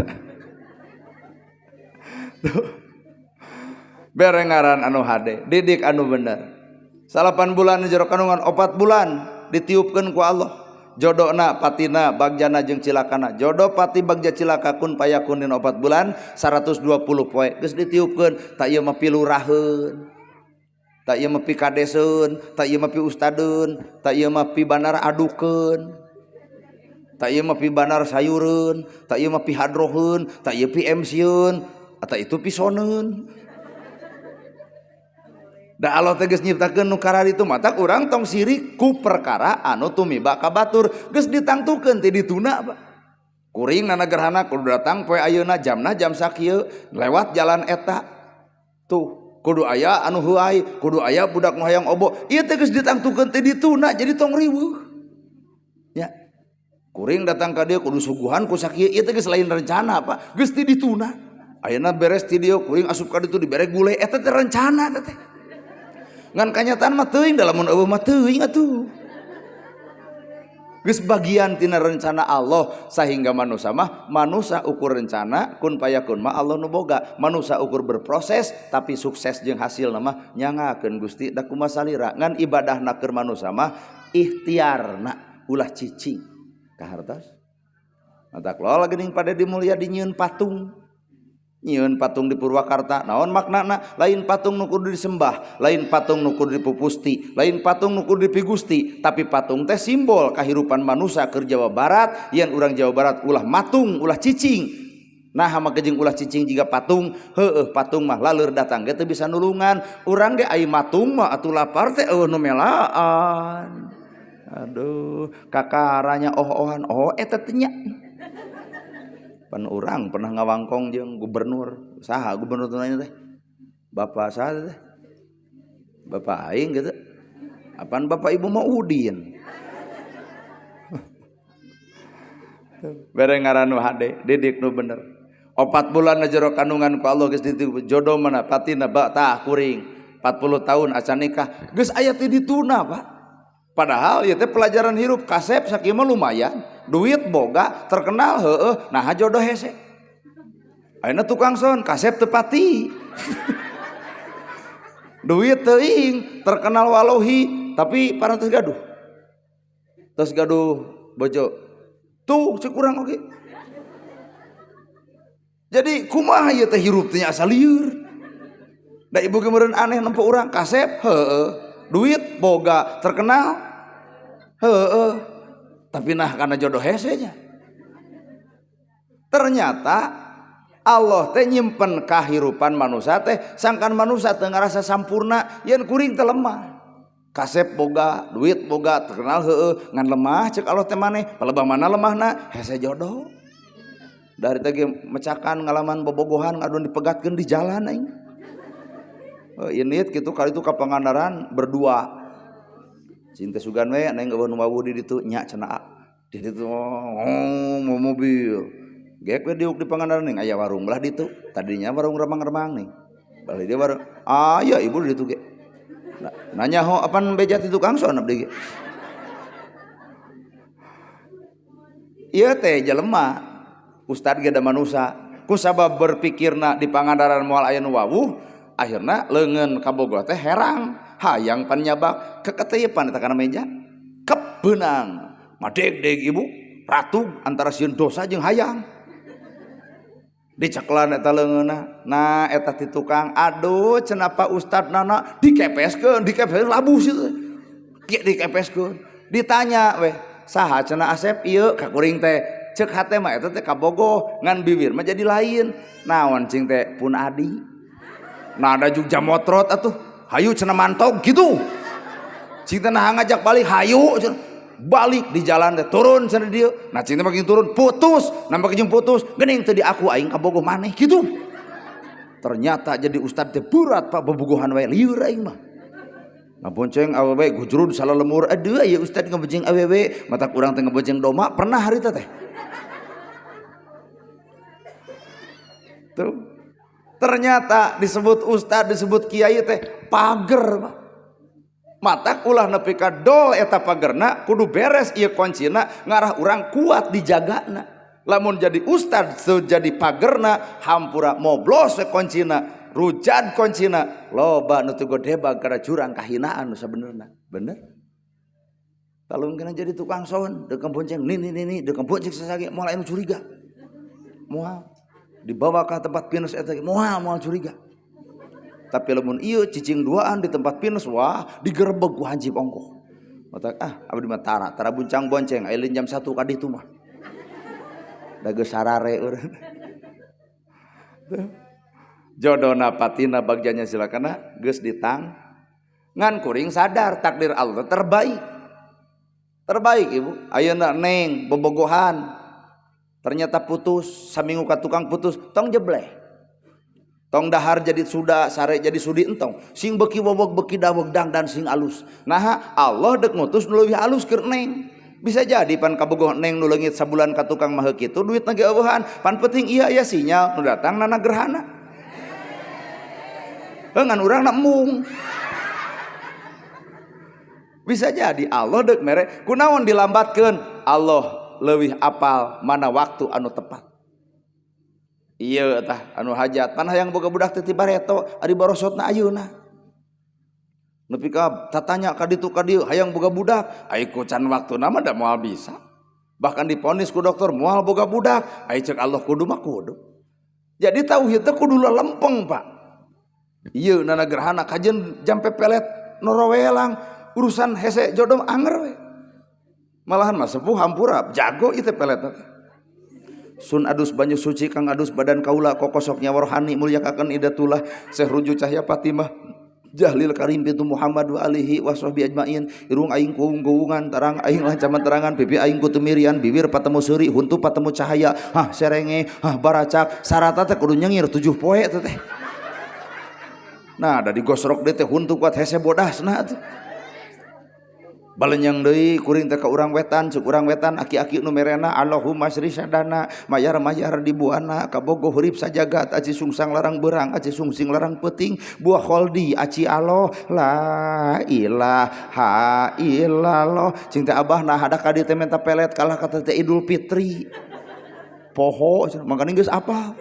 bere ngaran anu hade didik anu bener 8 bulan jero kandungan 4 bulan ditiupkeun ku Allah jodona patina bagjana jeung cilakana jodoh pati bagja cilaka kun payakun dina 4 bulan 120 poe geus ditiupkeun tak ieu mah piluraheun tak ieu mah pikadeseun tak ieu mah pi ustadeun tak ieu mah pi bandar adukeun tak ieu mah pi bandar sayureun tak ieu mah pi hadroheun tak ieu pi MC-eun atau itu pisoneun da Allah teh geus nyiptakeun nu karar itu mata urang tong sirik ku perkara anu tumiba ka batur geus ditangtukeun ti dituna Pak kuring na gerhana kudu datang poe ayeuna jamna jam sakieu lewat jalan eta tuh kudu aya anu heuai kudu aya budak nu hayang obo ieu teh geus ditangtukeun ti dituna jadi tong riweuh ya kuring datang ka dieu kudu suguhan ku sakieu ieu teh geus lain rencana Pak geus ti dituna ayeuna beres ti dieu kuring asup ka ditu dibere gule eta teh rencana teh ngan kanyataan mah teuing da lamun eueuh mah teuing atuh geus bagian tina rencana Allah sehingga manusia ukur rencana kun payakun mah Allah nu boga manusia ukur berproses tapi sukses jeung hasil mah nyangakeun Gusti da kumaha salira ngan ibadahna keur manusia mah ikhtiarna ulah cicing ka hartos mata lola geuning pada dimulia di nyieun patung nyieun patung di Purwakarta naon maknana lain patung nu kudu disembah lain patung nu kudu dipupusti lain patung nu kudu dipigusti tapi patung teh simbol kahirupan manusia keur Jawa Barat yen urang Jawa Barat ulah matung ulah cicing nah mah jeung ulah cicing jiga patung heueuh patung mah laleur datang ge teu bisa nulungan urang ge ai matung mah atuh lapar teh eueuh nu melaan aduh kakaranya oh-ohan oh eta teh nya pan urang pernah ngawangkong jeung gubernur saha gubernur tunanya teh bapak saha teh bapak aing gitu apaan bapak ibu mah Udin bareng ngaran nu hade didik nu bener 4 bulan jero kandungan ku Allah geus dititipu jodoh mana patina tah kuring 40 tahun acan nikah geus aya teh dituna Pak padahal ieu teh pelajaran hirup kasep sakieu mah lumayan duit boga terkenal heueuh nah jodoh hese ayeuna tukang son kasep teu pati duit teuing terkenal walohi tapi parantos gaduh bojo tuh cek urang oge jadi kumaha ieu teh hirup teh asa lieur da ibu ge meureun aneh nempo urang kasep heueuh duit boga terkenal heueuh tapi nah karena jodoh hese nya ternyata Allah teh nyimpen kahirupan manusia teh sangkan manusia teu ngarasa sampurna yen kuring teh lemah kasep boga duit boga terkenal heueuh ngan lemah ceuk Allah teh maneh palebah mana lemahna hese jodoh dari teh mecakan ngalaman bobogohan ngadon dipegatkeun di jalan aing init kitu kali itu ka Pangandaran berdua cinta sugan we neng eueuh wawu di ditu nya cenah di ditu mau mobil geek we diuk di Pangandaran ning aya warung belah ditu tadinya warung remang-remang nih balik dia warung aya ibu di ditu ge nanya ho apan beja ti tukang son abdi ge ieu teh jelema ustad ge da manusia kusabab berpikirna di Pangandaran moal aya nu wawuh akhirna leungeun ka Bogor teh herang hayang pan nyabak keketeupan eta kana meja kebeunang madeg-deg ibu ratu antara sieun dosa jeung hayang diceklan eta leungeunna nah eta ti tukang aduh cenah Pak Ustad nana dikepeskeun labuh situ dikepeskeun ditanya weh saha cenah Asep ieu ka kuring teh ceuk hate mah eta teh kabogoh ngan bibir mah jadi lain naon cing teh pun adi nah ada juga motrot atuh hayu cenah mantog gitu cinta nah ngajak balik hayu balik di jalan teh turun cenah dieu nah cinta makin turun putus nambah jeung putus geuning teu di aku aing kabogoh maneh gitu ternyata jadi ustad teh berat Pak bobogohan wae lieur aing mah ngabonceng awewe gujrud salah lemur aduh aya ustad ngabonceng awewe mata urang teh ngabonceng doma pernah harita teh tuh ternyata disebut ustad disebut kiai teh pager mata ulah nepi ka dol eta pagerna kudu beres ieu kuncina ngarah urang kuat dijagana lamun jadi ustad jadi pagerna hampura moblos kuncina rujad kuncina loba nu teu godebag kana curang kahinaan nu sabenerna bener talungkeun jadi tukang son deuk bonceng nini deuk bonceng sasage moal anu curiga moal dibawa ke tempat pinus eta moal curiga tapi lamun ieu cicing duaan di tempat pinus wah digerebeg ku hansip ongkoh mata abdi mah tara buncang bonceng aya jam 1 ka ditu mah da geus sarare urang jodona patina bagjanya silakan geus ditang ngan kuring sadar takdir Allah terbaik ibu ayeuna neng bobogohan ternyata putus saminggu ka tukang putus tong jebleh tong dahar jadi suda sare jadi sudi entong sing beki wowog beki daweg dangdan sing alus nah Allah dek ngutus nu leuwih alus keur neng bisa jadi pan kabogoh neng nu leungit sabulan ka tukang mah kitu duit ge eueuhan pan penting iya aya sinyal nu datang nana gerhana ngan urang na embung Bisa jadi Allah dek mere kunaon dilambatkeun, Allah leuwih apal mana waktu anu tepat. Iya tah anu hajat pan hayang boga budak teh ti bareto ari barosotna ayeuna. Nepi ka tatanya ka ditu ka dieu hayang boga budak, ai can waktuna mah da moal bisa. Bahkan diponis ku dokter moal boga budak, ai ceuk Allah kudu mah kudu. Jadi tauhid teh kudu lempeng, Pak. Ieu nana gerhana kajen jampe pelet norowelang urusan hese jodoh anger we. Malahan mah sepuh hampura jago ieu teh peletna. Sun adus banyu suci kang adus badan kaula kokosok nyawa rohani mulyakaken idatullah Syekh Ruju Cahya Fatimah Jahlil Karim pintu Muhammad wa alihi wa sahbihi ajmain irung aing kuung-kuungan tarang aing lancaman terangan pipi aing kutumirian bibir patemu seuri huntu patemu cahaya hah serenge hah baracak sarata teh kudu nyengir 7 poe teh. Nah da digosrok deui teh huntu kuat hese bodasna teh. Balenyang deui kuring teh ka urang wetan ceuk urang wetan aki-aki nu merena Allahumma sri sadana mayar-mayar di buana kabogo hurip sajagat aci sungsang larang berang aci sungsing larang peuting buah kholdi aci Allah la ilaha illallah cing teh abahna hadak ka dieu teh menta pelet kalah ka teh Idul Fitri poho mangkana geus apal.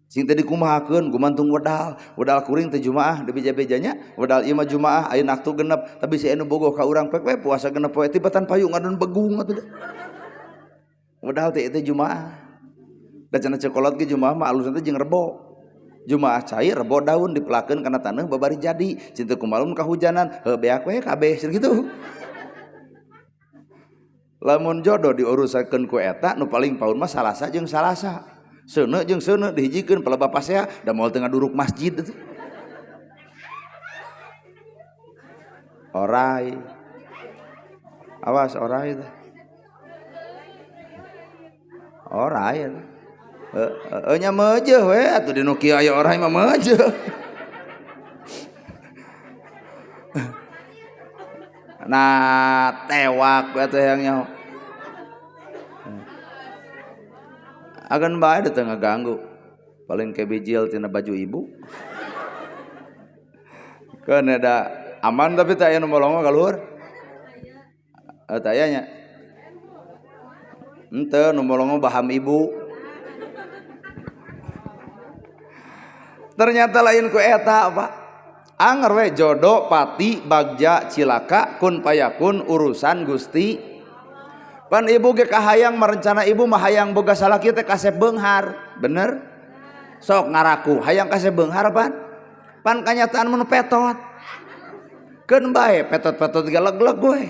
Sing teh dikumahakeun gumantung wedal kuring teh jumaah di beja-bejanya wedal ieu mah jumaah ayeuna aktu genep tapi si anu bogoh ka urang pek we puasa genep poe tibatan payung ngadon begung atuh wedal teh teh jumaah da cenah cekolot ge jumaah mah alusna teh jeung rebo jumaah cai rebo daun dipelakeun kana taneuh babari jadi cintu kumalun kahujanan heuh beak we kabeh kitu. Lamun jodoh diurusakeun ku eta nu paling paun mah Salasa jeung Salasa seuneu jeung seuneu dihijikeun pala bapasea da moal teu ngaduruk masjid itu. Orai. Awas orai teh. Orai eta. Nya meujeuh we atuh dinu kieu aya orai mah meujeuh. Nah, tewak we teh yang nyaho. Agan bae teu ngaganggu paling kebijil tina baju ibu kan ada aman tapi teu aya nu molongo ka luhur teu aya nya henteu nu molongo baham ibu ternyata lain ku eta Pak anger we jodoh pati bagja cilaka kun payakun urusan Gusti. Pan ibu ge kahayang merencana ibu mah hayang boga salaki teh kasep beunghar bener sok ngaraku hayang kasep beunghar pan kanyataan mun petot keun bae petot-petot ge leg-leg we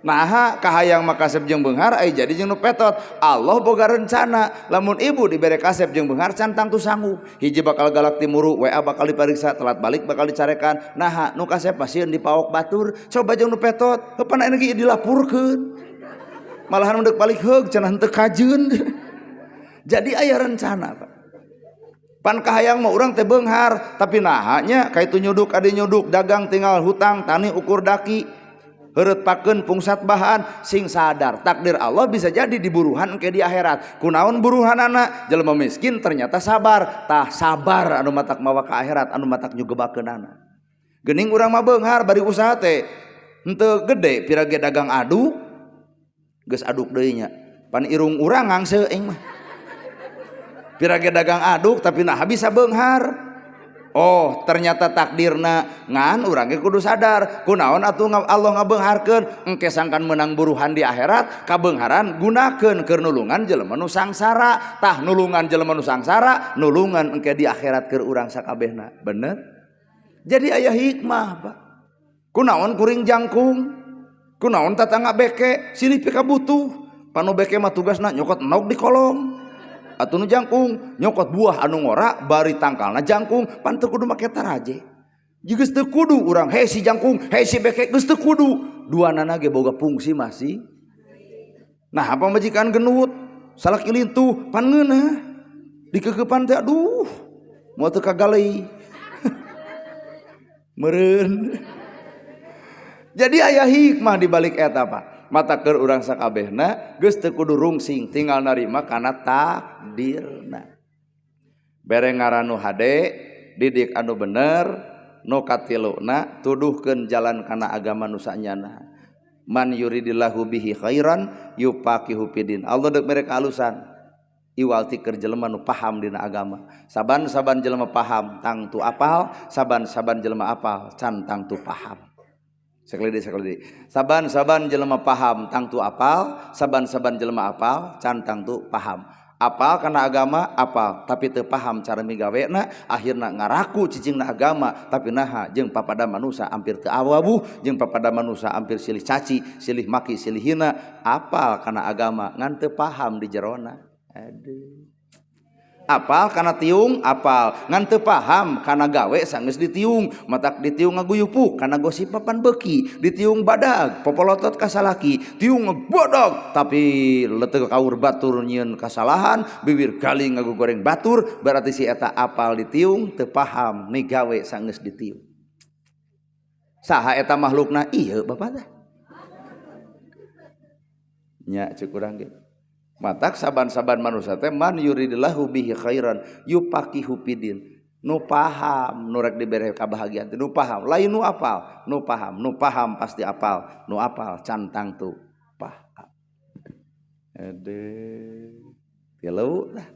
naha kahayang mah kasep jeung beunghar ai jadi jeung nu petot Allah boga rencana lamun ibu dibere kasep jeung beunghar can tangtu sanggup hiji bakal galak timuru WA bakal dipariksa telat balik bakal dicarekan naha nu kasep pasieun dipaok batur coba jeung nu petot heupan anu ge dilapurkeun malahan mendek balik heug cenah henteu kajeun. Jadi aya rencana Pak. Pan kahayang mah urang teh beunghar tapi nahanya kaitu nyuduk ade nyuduk dagang tinggal hutang tani ukur daki heureut pakeun pungsat bahan sing sadar takdir Allah bisa jadi diburuhan engke di akhirat. Kunaon buruhanana jelema miskin ternyata sabar tah sabar anu matak mawa ka akhirat anu matak nyugebakeunana. Geuning urang mah beunghar bari usaha teh henteu gede pirage dagang adu geus aduk deui nya pan irung urang ngangse aing mah pirage dagang aduk tapi nah bisa beunghar oh ternyata takdirna ngan urang ge kudu sadar kunaon atuh Allah ngabeungharkeun engke sangkan menang buruhan di akhirat kabeungharan gunakeun keur nulungan jelema nu sangsara tah nulungan jelema nu sangsara nulungan engke di akhirat keur urang sakabehna bener jadi aya hikmah Pak kunaon kuring jangkung kunaon tatangga beke silih pika butuh panu beke mah tugasna nyokot nauk di kolong atuh nu jangkung nyokot buah anu ngora bari tangkalna jangkung pan teu kudu make taraje geus teu kudu urang hei si jangkung hei si beke geus teu kudu duanana ge boga fungsi masih nah apa majikan genut salaki lintuh pan ngeunah dikeukepan teh aduh moal teu kagalei meureun. Jadi aya hikmah di balik eta Pak. Mata keur urang sakabehna geus teu kudu rungsing tinggal narima kana takdirna. Bere ngaranu hade didik anu bener nu katiluna tuduhkeun jalan kana agama nu sanyana. Man yuridillahu bihi khairan yufaqihu fidin. Allah deuk mere kalusan iwaltikeun jelema nu paham dina agama. Saban-saban jelema paham tang tu apal, saban-saban jelema apal can tang tu paham. Sekali saban-saban jelema paham tang tu apal, saban-saban jelema apal can tang tu paham. Apal karena agama apal tapi teu paham cara migawena akhirna ngaraku cicingna agama tapi naha jeung papada manusia hampir teu awabuh jeung papada manusia hampir silih caci silih maki silih hina apal karena agama ngan teu paham di jerona. Aduh. Apal karena tiung apal ngan teu paham karena gawe sanggeus ditiung matak ditiung ngaguyupuk karena gosip papan beki ditiung badag popolotot ka salaki tiung ngebadag tapi leteu kaur batur nyieun kasalahan bibir galing ngagugoreng batur berarti si eta apal ditiung teu paham ni gawe sanggeus ditiung. Saha eta makhlukna? Ieu Bapak teh nya ceuk urang ge matak saban-saban manusia teh man yuridillahu bihi khairan yufaqihu fidin nu paham nu rek dibere kabahagiaan nu paham lain nu apal nu paham pasti apal nu apal cantang tu paham ade tilu tah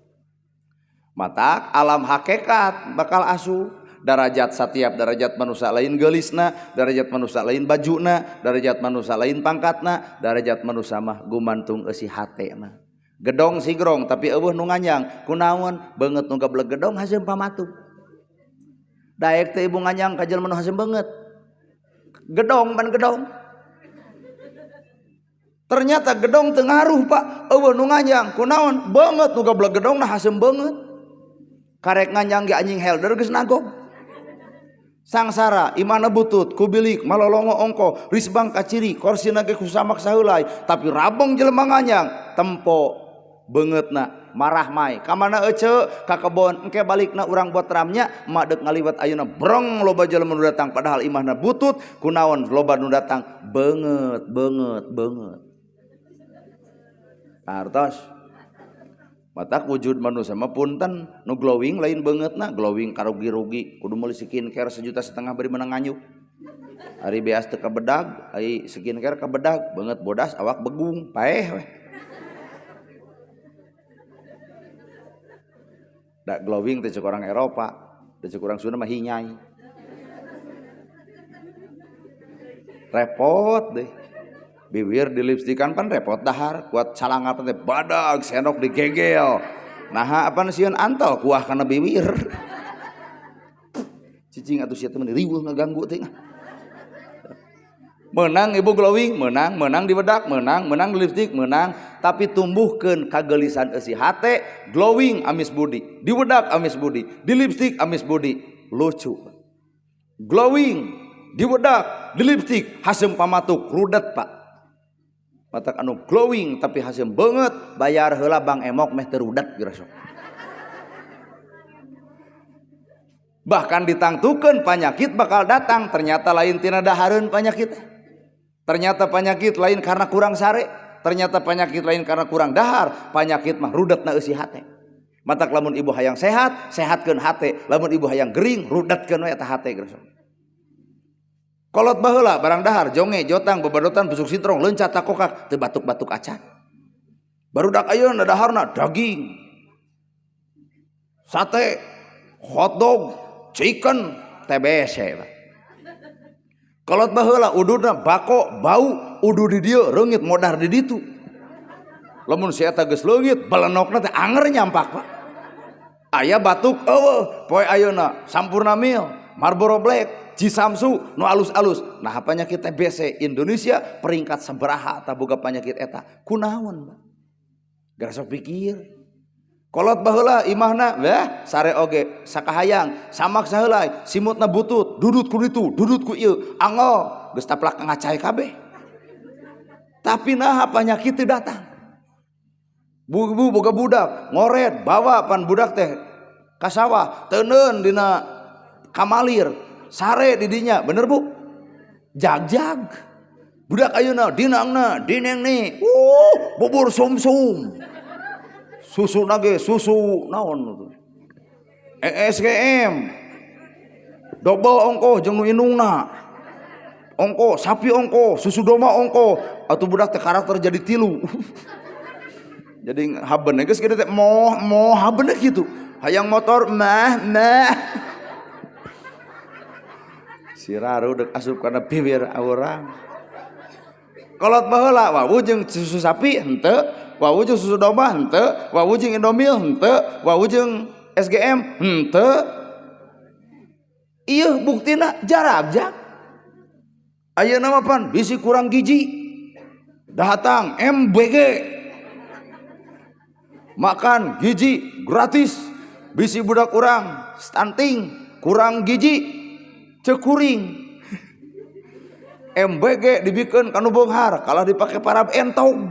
matak alam hakikat bakal asuh darajat setiap darajat manusia lain gelisna darajat manusia lain bajuna darajat manusia lain pangkatna darajat manusia mah gumantung eusi hatena. Gedong sigrong tapi eueuh nu nganyang kunaon beungeut nu gablek gedong haseum pamatu daek teh ibu nganyang ka jelema nu haseum beungeut gedong ban gedong ternyata gedong teu ngaruh Pak eueuh nu nganyang kunaon beungeut nu gablek gedong na haseum beungeut karek nganyang ge anjing helder geus nagog sangsara imana butut kubilik malolongo ongko risbang kaciri korsina ge kusamak saheulai tapi rabong jelema nganyang tempo beungeutna marah mai ka mana ece ka kebon engke balikna urang buat ramnya mak deuk ngaliwat ayeuna brong loba jelema nu datang padahal imahna butut kunaon loba nu datang beungeut artos matak wujud manusia mah punten nu glowing lain beungeutna glowing karugi-rugi kudu meuli skincare 1,5 juta bari menang nganyuk ari beas teu kabedag ai skincare kabedag beungeut bodas awak begung paeh we da glowing teh cek orang Eropa teh cek orang Sunda mah hinyai repot deh bibir di lipstikan pan repot dahar kuat calangat teh badag sendok digegel nah apa sieun antol kuah kana bibir cicing atuh sia teh riweuh ngaganggu teh menang ibu glowing menang di bedak menang di lipstik menang tapi tumbuhkeun kagelisan eusi hate glowing amis budi di bedak amis budi di lipstik amis budi lucu glowing di bedak di lipstik haseum pamatuk rudet Pak matak anu glowing tapi haseum beungeut bayar heula Bang Emok meh teu rudet geus bahkan ditangtukeun penyakit bakal datang ternyata lain tina dahareun penyakit ternyata penyakit lain karena kurang sare ternyata penyakit lain karena kurang dahar penyakit mah rudetna eusi hate matak lamun ibu hayang sehat sehatkeun hate lamun ibu hayang gering rudetkeun we eta hate geus kolot baheula barang dahar jonge jotang bebadotan busuk sitrong leuncat takokak teu batuk-batuk acan barudak ayeuna daharna daging sate hotdog chicken TBC kolot baheula ududna bako bau udu di dieu reungit modar di ditu lamun si eta geus leungit balenokna teh anger nyampak Pak aya batuk eueuh poe ayeuna sampurna mil Marlboro Black Cisamsu nu alus-alus nah penyakit TBC Indonesia peringkat sabaraha ta boga penyakit eta kunaon Pak gara sok pikir kolot baheula imahna sare oge sakahayang samak saheulai simutna butut dudut ku ditu dudut ku ieu angol geus taplak ngacai kabeh tapi naha penyakit teu datang bu boga budak ngoret bawa pan budak teh ka sawah teuneun dina kamalir sare di dinya bener Bu jag budak ayeuna dinangna dineng ni bubur sumsum susu nage susu naon itu ESGM double ongko jeung nu indungna ongko sapi ongko susu doma ongko atuh budak teh karakter jadi 3 jadi haben geus kitu teh moh haben gitu hayang motor mah si Raru dek asup kana bibir urang kolot baheula wawu jeung susu sapi henteu wawu jeung susu domba henteu wawu jeung Indomil henteu wawu jeung SGM henteu ieu buktina jarabjak ayeuna mah pan bisi kurang gizi datang MBG makan gizi gratis bisi budak urang stunting kurang gizi cekuring MBG dibikin kanu bonghar kalau dipakai parab entong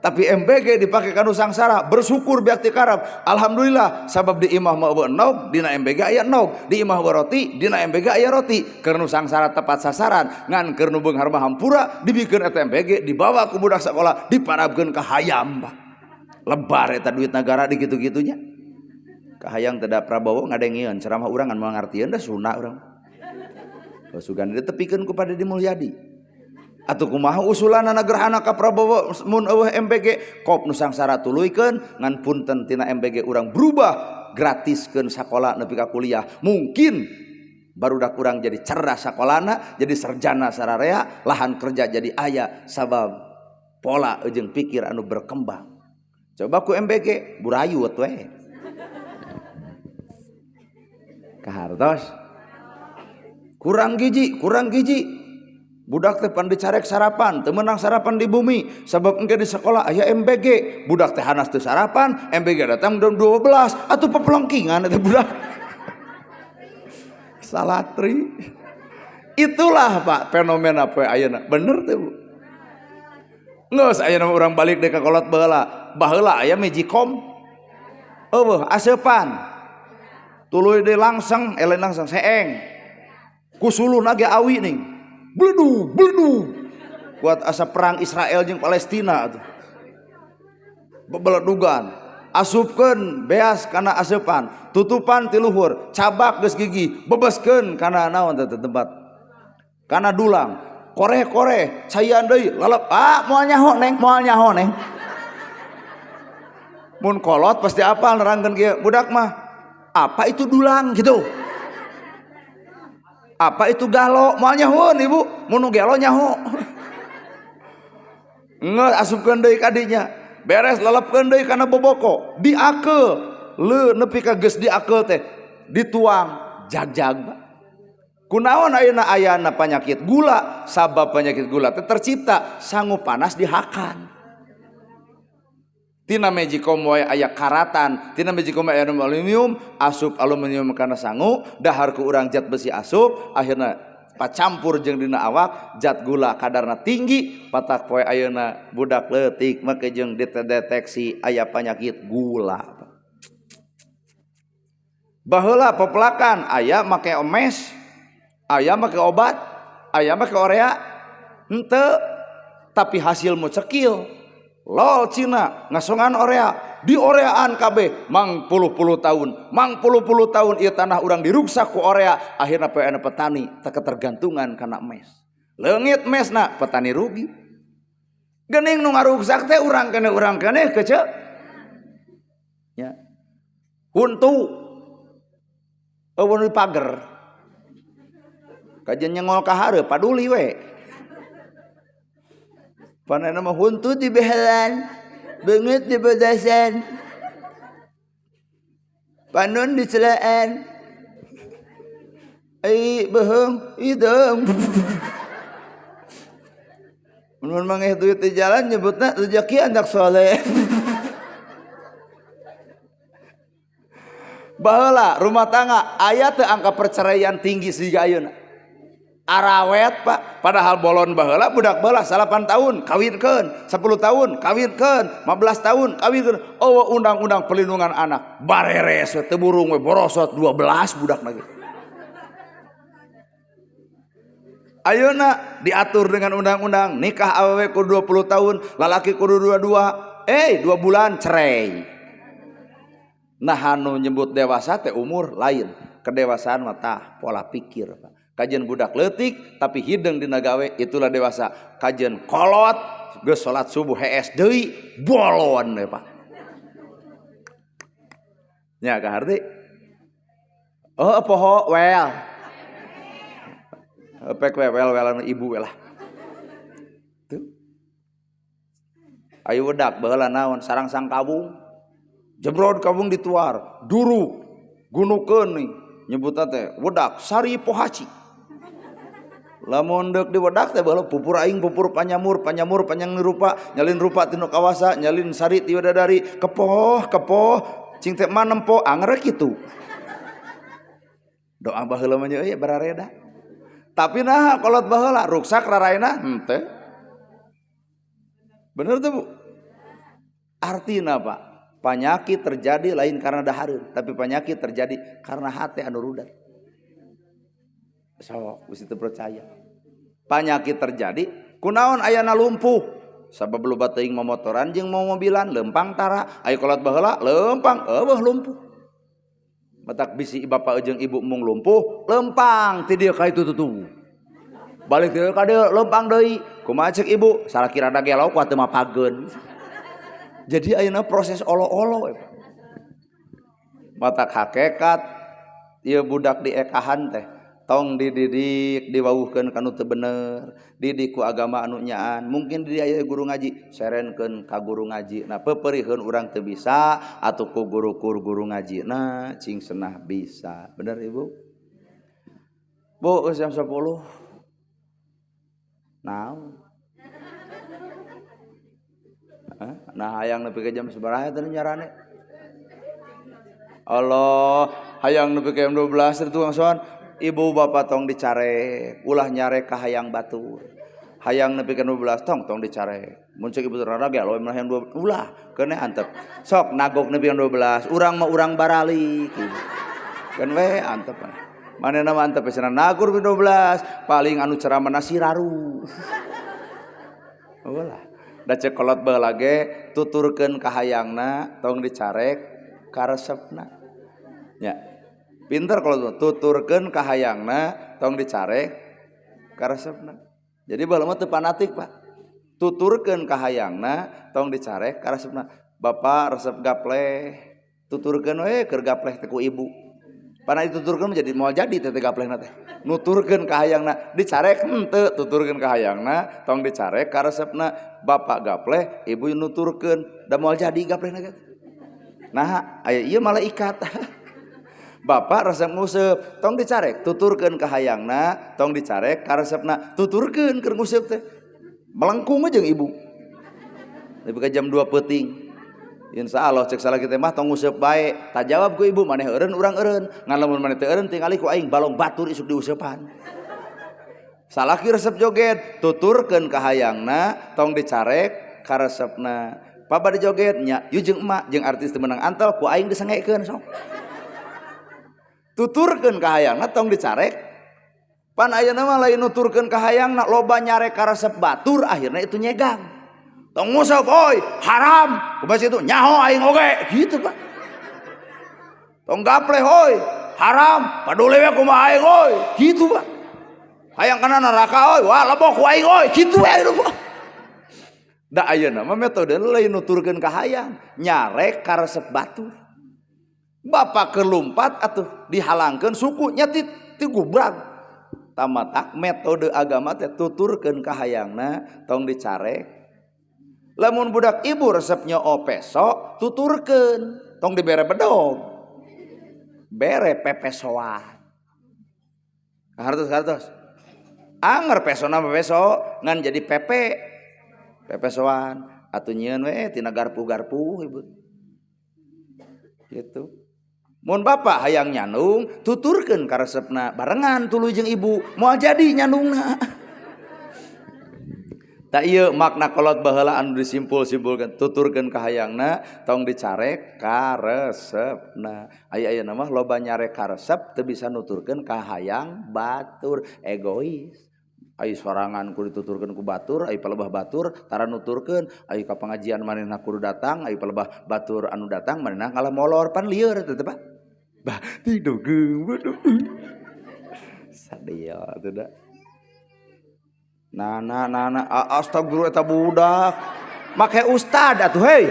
tapi MBG dipakai kanu sangsara bersyukur biak ti karab alhamdulillah sabab di imah mah enog dina MBG aya enog di imah roti dina MBG aya roti keur nu sangsara tepat sasaran ngan keur nu beunghar mah hampura dibikeun eta MBG dibawa ku budak sakola diparabkeun ka hayam lebar eta duit negara di kitu-kitunya ka hayang teh da Prabowo ngadengieun ceramah urang ngan moal ngartieun da sunna urang sugan ditepikeun ku Pak Deddy Mulyadi atuh kumaha usulanna gerhana ka Prabowo mun eueuh MBG kop nu sangsara tuluykeun ngan punten tina MBG urang berubah gratiskeun sakola nepi ka kuliah mungkin barudak urang jadi cerdas sakolana jadi sarjana sararea lahan kerja jadi aya sabab pola jeung pikir anu berkembang coba ku MBG burayut we kahartos kurang gizi budak teh pan dicarek sarapan teu meunang sarapan di bumi sabab engke di sekolah aya MBG budak teh hanas teu sarapan MBG datang jam 12 atuh papelengkingan eta budak salatri itulah Pak fenomena poe ayeuna bener teh Bu geus ayeuna urang balik deui ka kolot baheula aya Magicom eueuh aseupan tuluy deui langsung lain langsung seeng kusuluna ge awi ning bledu buat asa perang Israel jeung Palestina atuh bebeledugan asupkeun beas kana aseupan tutupan ti luhur cabak geus gigi bebeskeun kana naon teh tempat kana dulang koreh caian deui lalap moal nyaho neng mun kolot pasti apal nerangkeun kieu budak mah apa itu dulang gitu apa itu galo moal nyahoon ibu mun galo nyaho ngeus asupkeun deui ka dinya beres lelepkeun deui kana boboko diakeul leu nepi ka geus diakeul teh dituang jag-jag kunaon ayeuna ayana panyakit gula sabab penyakit gula teh tercipta sangu panas dihakan tina Magicom wae aya karatan tina Magicom aya aluminium asup aluminium kana sangu dahar ku urang zat besi asup akhirna pacampur jeung dina awak zat gula kadarna tinggi patak poe ayeuna budak leutik make jeung dideteksi aya penyakit gula baheula pepelakan aya make omes aya make obat aya make orea henteu tapi hasilmu cekil lol Cina ngasongan orea di oreaan kabeh mang puluh tahun ieu tanah urang diruksak ku orea akhirna poe ana petani teu ketergantungan kana mes leungit mesna petani rugi geuning nu ngaruksak teh urang keneh kece nya huntu eueuh di pager kajian nyengol ka hareup paduli we panena mah huntu di behelan beungeut di badasan panon di celaan ai beheung ideung mun mangeh duit di jalan nyebutna rezeki anak soleh baheula rumah tangga aya teu angka perceraian tinggi siga ayeuna arawet Pak padahal bolon baheula budak baheula 8 tahun kawinkeun 10 tahun kawinkeun 15 tahun kawinkeun undang-undang pelindungan anak bareres teu burung we borosot 12 budak lagi ayeuna diatur dengan undang-undang nikah awewe kudu 20 tahun lalaki kudu 22 2 bulan cerai nah anu nyebut dewasa teh umur lain Kedewasaan mata pola pikir, Pak. Kajian budak leutik tapi hidung dina gawe itulah dewasa. Kajian kolot geus salat subuh hees deui bolon we, Pak. Nya kaharti. Oh poho wel. Pek wel-welan ibu we lah. Tuh. Ayo wedak baheula naon sarang sang kabung. Jebrod kabung dituar, duruk gunukeun nih nyebutna teh wedak sari pohaci. Lamun deuk di wedak teh baheula pupur aing pupur panyamur panjang rupa nyalin rupa tinu kawasa nyalin sari ti widadari kepoh cing teh mah nempo anger kitu. Doa baheula mah nya barareda. Tapi nah kolot baheula ruksak raraina henteu. Bener tuh Bu? Artina Pak, penyakit terjadi lain karena dahareun, tapi penyakit terjadi karena hati anu rudat. So, geus teu percaya. Penyakit terjadi kunaon ayana lumpuh. Sabab loba teuing momotoran jeung mobilan lempang tara, aya kolot baheula lempang eueuh lumpuh. Matak bisi bapak jeung ibu mung lumpuh, lempang ti dieu ka itu tutu. Balik dieu ka dieu lempang deui. Kumaha ceuk ibu? Salaki rada gelo ku teu mapageun. Jadi ayeuna proses olo-olo matak hakikat ieu budak diekahan teh tong dididik diwauhkeun kanu teu bener didik ku agama anu nyaan mungkin di aya guru ngaji serenkeun ka guru ngaji nah peupeurieun urang teu bisa atuh ku guru ngaji nah cing senah bisa bener Ibu Bu geus jam 10 naon nah hayang nepi ke jam sabaraha teh nyarane Allah hayang nepi ke jam 12 itu ngasuhan ibu bapak tong dicare ulah nyare ka hayang batur hayang nepi ke 12 tong dicare mun ceuk ibu rada ge aloe mah hayang 12 ulah keuneh antep sok nagok nepi ke 12 urang mah urang baralik keun we antep manehna mah antep cenah nagur 12 paling anu ceramah siraru ulah da cek kolot baheula ge tuturkeun ka hayangna tong dicarek ka resepna nya pinter kalau tuturkeun ka hayangna tong dicarek ka resepna jadi baheula mah teu fanatik Pak tuturkeun ka hayangna tong dicarek ka resepna bapak resep gapleh tuturkeun we keur gapleh teh ku ibu pana dituturkeun jadi moal jadi teh gaplehna teh nuturkeun ka hayangna dicarek henteu tuturkeun ka hayangna tong dicarek ka resepna bapak gapleh ibu nuturkeun da moal jadi gaplehna teh nah aya ieu malaikat bapak resep nguseup tong dicarek tuturkeun ka hayangna tong dicarek ka resepna tuturkeun keur nguseup teh melengkung jeung ibu nepi ka jam 2 peuting insyaallah cek salah kita mah tong nguseup bae tak jawab ku ibu maneh eureun urang eureun ngan lamun maneh teu eureun tingali ku aing balong batur isuk diuseupan salaki resep joget tuturkeun ka hayangna tong dicarek ka resepna papa dijoget nya ieu jeung emak jeung artis teu meunang antel ku aing disengekeun sok tuturkeun ka hayangna tong dicarek pan ayeuna mah lain nuturkeun ka hayangna loba nyarek ka resep batur akhirna itu nyegang tong nguseup oi haram kumaha situ nyaho aing oge gitu Pak tong gapleh oi haram padule we kumaha aing oi gitu Pak hayang kana neraka oi wah lebok ku aing oi gitu we Pak da ayeuna mah metode lain nuturkeun ka hayang nyarek ka resep batur bapak kelumpat atuh dihalangkeun suku nya ti gubrag tamatak metode agama teh tuturkeun ka hayangna tong dicarek lamun budak ibu resepnya opeso tuturkeun tong dibere bedog bere pepesoan hartos anger pesona pepeso ngan jadi pepesoan atuh nyieun we tina garpu-garpu ibu gitu mun bapak hayang nyandung tuturkeun ka resepna barengan tuluy jeung ibu moal jadi nyandungna tak ieu makna kolot baheula anu disimpul-simpulkeun tuturkeun ka hayangna tong dicarek ka resepna aya-ayana mah loba nyarek ka resep teu bisa nuturkeun ka hayang batur egois ai sorangan kudu dituturkeun ku batur ai palebah batur tara nuturkeun ai ka pengajian manehna kudu datang ai palebah batur anu datang manehna ngalah molor pan lieur teh Pak bah tidugeung waduh sadia atuh da nana astagfirullah eta budak make ustad atuh hei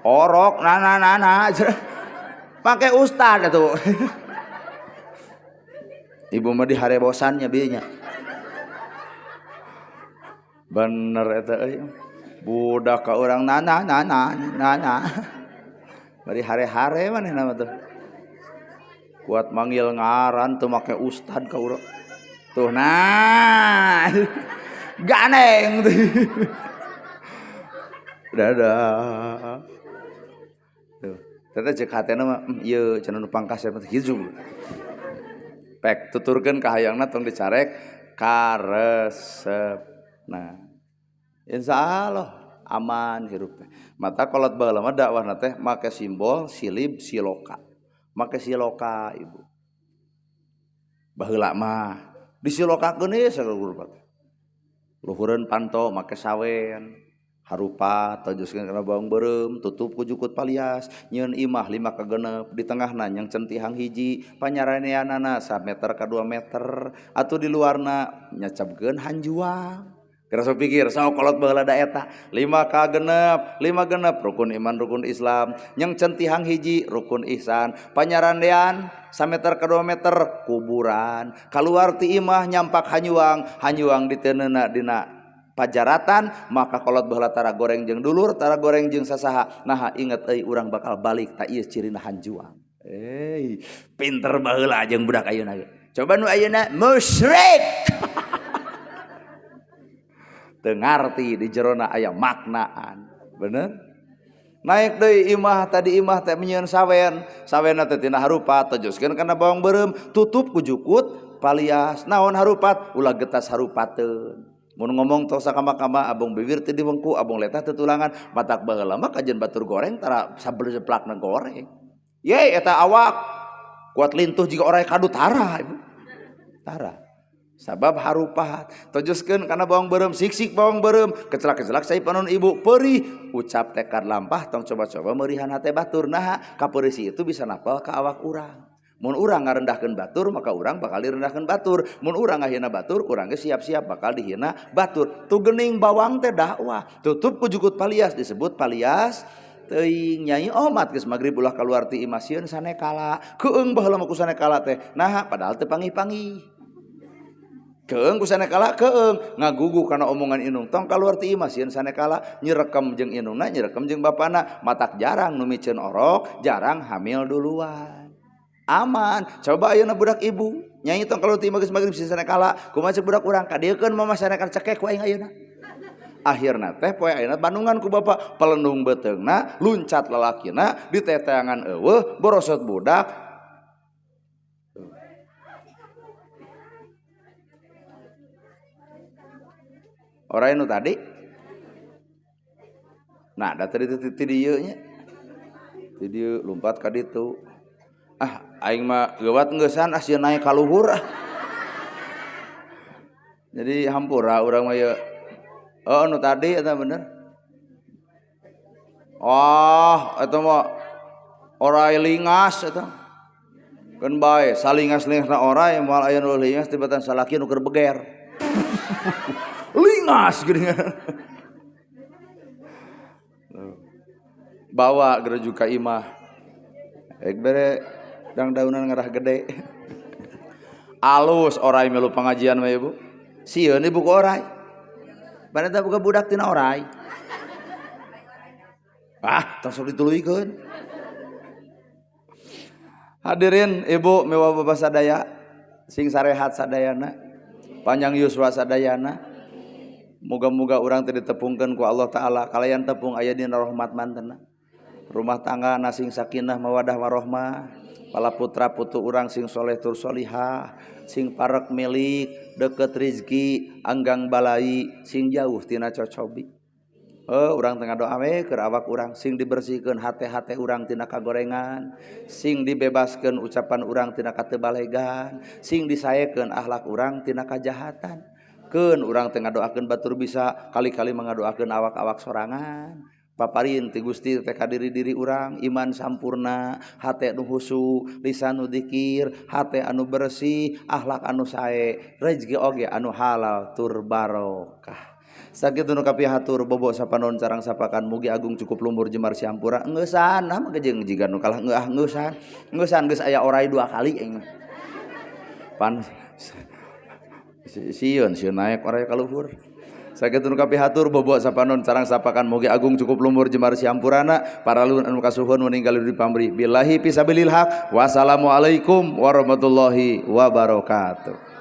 orok nana make ustad atuh ibu mah diharebosannya bieu nya bener eta euy budak ka urang nana bari hare-hare manehna mah tuh kuat manggil ngaran tuh make ustad ka urang tuh nah ganeng tuh dadah tuh ternyata cek hatena mah ieu cenah nu pangkas mah hijau pek tuturkeun ka hayangna tong dicarek karesep nah insyaallah aman hirup teh mata kolot baheula mah dakwahna teh make simbol silib siloka make siloka ibu baheula mah disilokakeun ieu sagurupa luhureun panto make sawen harupat tojoskeun kana bawang beureum tutup ku jukut palias nyieun imah 5 ka 6 di tengahna nyang centihang hiji panyaraneanana 1 meter ka 2 meter atuh di luarna nyacapkeun hanjuang kerasa pikir sok kolot baheula da eta 5 ka 6 rukun iman rukun Islam nyang centihang hiji rukun ihsan panyaranean 1 meter ka 2 meter kuburan kaluar ti imah nyampak hanjuang diteunna dina pajaratan maka kolot baheula tara goreng jeung dulur tara goreng jeung sasaha nah inget euy urang bakal balik ta ieu cirina hanjuang pinter baheula jeung budak ayeuna coba nu ayeuna musyrik teu ngarti di jerona aya maknaan bener naik deui imah tadi imah teh nyieun sawenna teh tina harupat tojoskeun kana bawang beureum tutup ku jukut palias naon harupat ulah getas harupateun mun ngomong tos sakama-kama abong bibir teu diwengku abong letah teu tulangan matak baheula mah kajen batur goreng tara sableplakna goreng ye eta awak kuat lintuh jiga oray kadu tara ibu tara sabab harupat tojoskeun kana bawang beureum siksik bawang beureum kecelak sai panon ibu perih ucap tekad lampah tong coba-coba meurihan hate batur nah kapeurisi itu bisa napal ka awak urang mun urang ngarendahkeun batur maka urang bakal direndahkeun batur mun urang ngahina batur urang ge siap-siap bakal dihina batur tu geuning bawang teh dakwah tutup ku jukut palias disebut palias teuing nyai omat geus magrib ulah kaluar ti imah sieun sanekala keung baheula mah ku sanekala teh nah padahal teu panggih-panggih keung ku sanekala keung ngagugu kana omongan inung tong kaluar ti imah sieun sanekala nyerekem jeung inungna nyerekem jeung bapana matak jarang nu miceun orok jarang hamil duluan aman coba ayeuna budak ibu nyai tong kalau ti imah geus magrib sieun sanekala kumaha ceuk budak urang kadiekeun mama sanekala cekek ku aing ayeuna akhirna teh poe ayeuna bandungan ku bapa pelendung beteungna luncat lalakina di teteangan eueuh borosot budak orang nu tadi nah da tadi ti dieu nya ti dieu lompat ka ditu aing mah geuwat ngeusan sieun naik ka luhur jadi hampura urang mah ye nu tadi eta bener eta mah orai lingas eta keun bae salingas-lingasna orai moal aya nu lingas tibatan salaki nu keur beger lingas geuningan bawa gereju ka imah bere dang daunan ngarah gede alus orai melu pengajian mah ibu sieun ibu ku orai paneta buka budak tina orai tong sok dituluykeun hadirin ibu mewah bapak sadaya sing sarehat sadayana panjang yuswa sadayana moga-moga urang teu ditepungkeun ku Allah taala kalayan tepung aya dina rahmat mantenna rumah tangga nasing sakinah mawadah warahmah pala putra putu urang sing soleh tur solihah sing parek milik deket rizki anggang balai sing jauh tina cocobi urang tengah doa we keur awak urang sing dibersihkeun hate-hate urang tina kagorengan sing dibebaskeun ucapan urang tina katebalegan sing disaekeun akhlak urang tina kajahatan keun urang tengah doakeun batur bisa kali-kali mengadoakeun awak-awak sorangan paparin ti Gusti teh ka diri-diri urang iman sampurna, hate anu husu, lisan nu dzikir, hate anu bersih, akhlak anu sae, rezeki oge anu halal tur barokah. Sakitu nu kapihatur bobo sapanon carang sapakan mugi agung cukup lumpur jemar Ciampura ngeusan mah gejeng jiga nu kalah ngeusan geus aya orai 2 kali aing mah. Pan sieun naik orai ka luhur. Sakitu nu kapihatur bobo sapanon carang sapakan mugi agung cukup lumpur jemar Ciampurana para lun anu kasuhun meninggal di pamrih billahi fisabilil haq. Wassalamualaikum warahmatullahi wabarakatuh.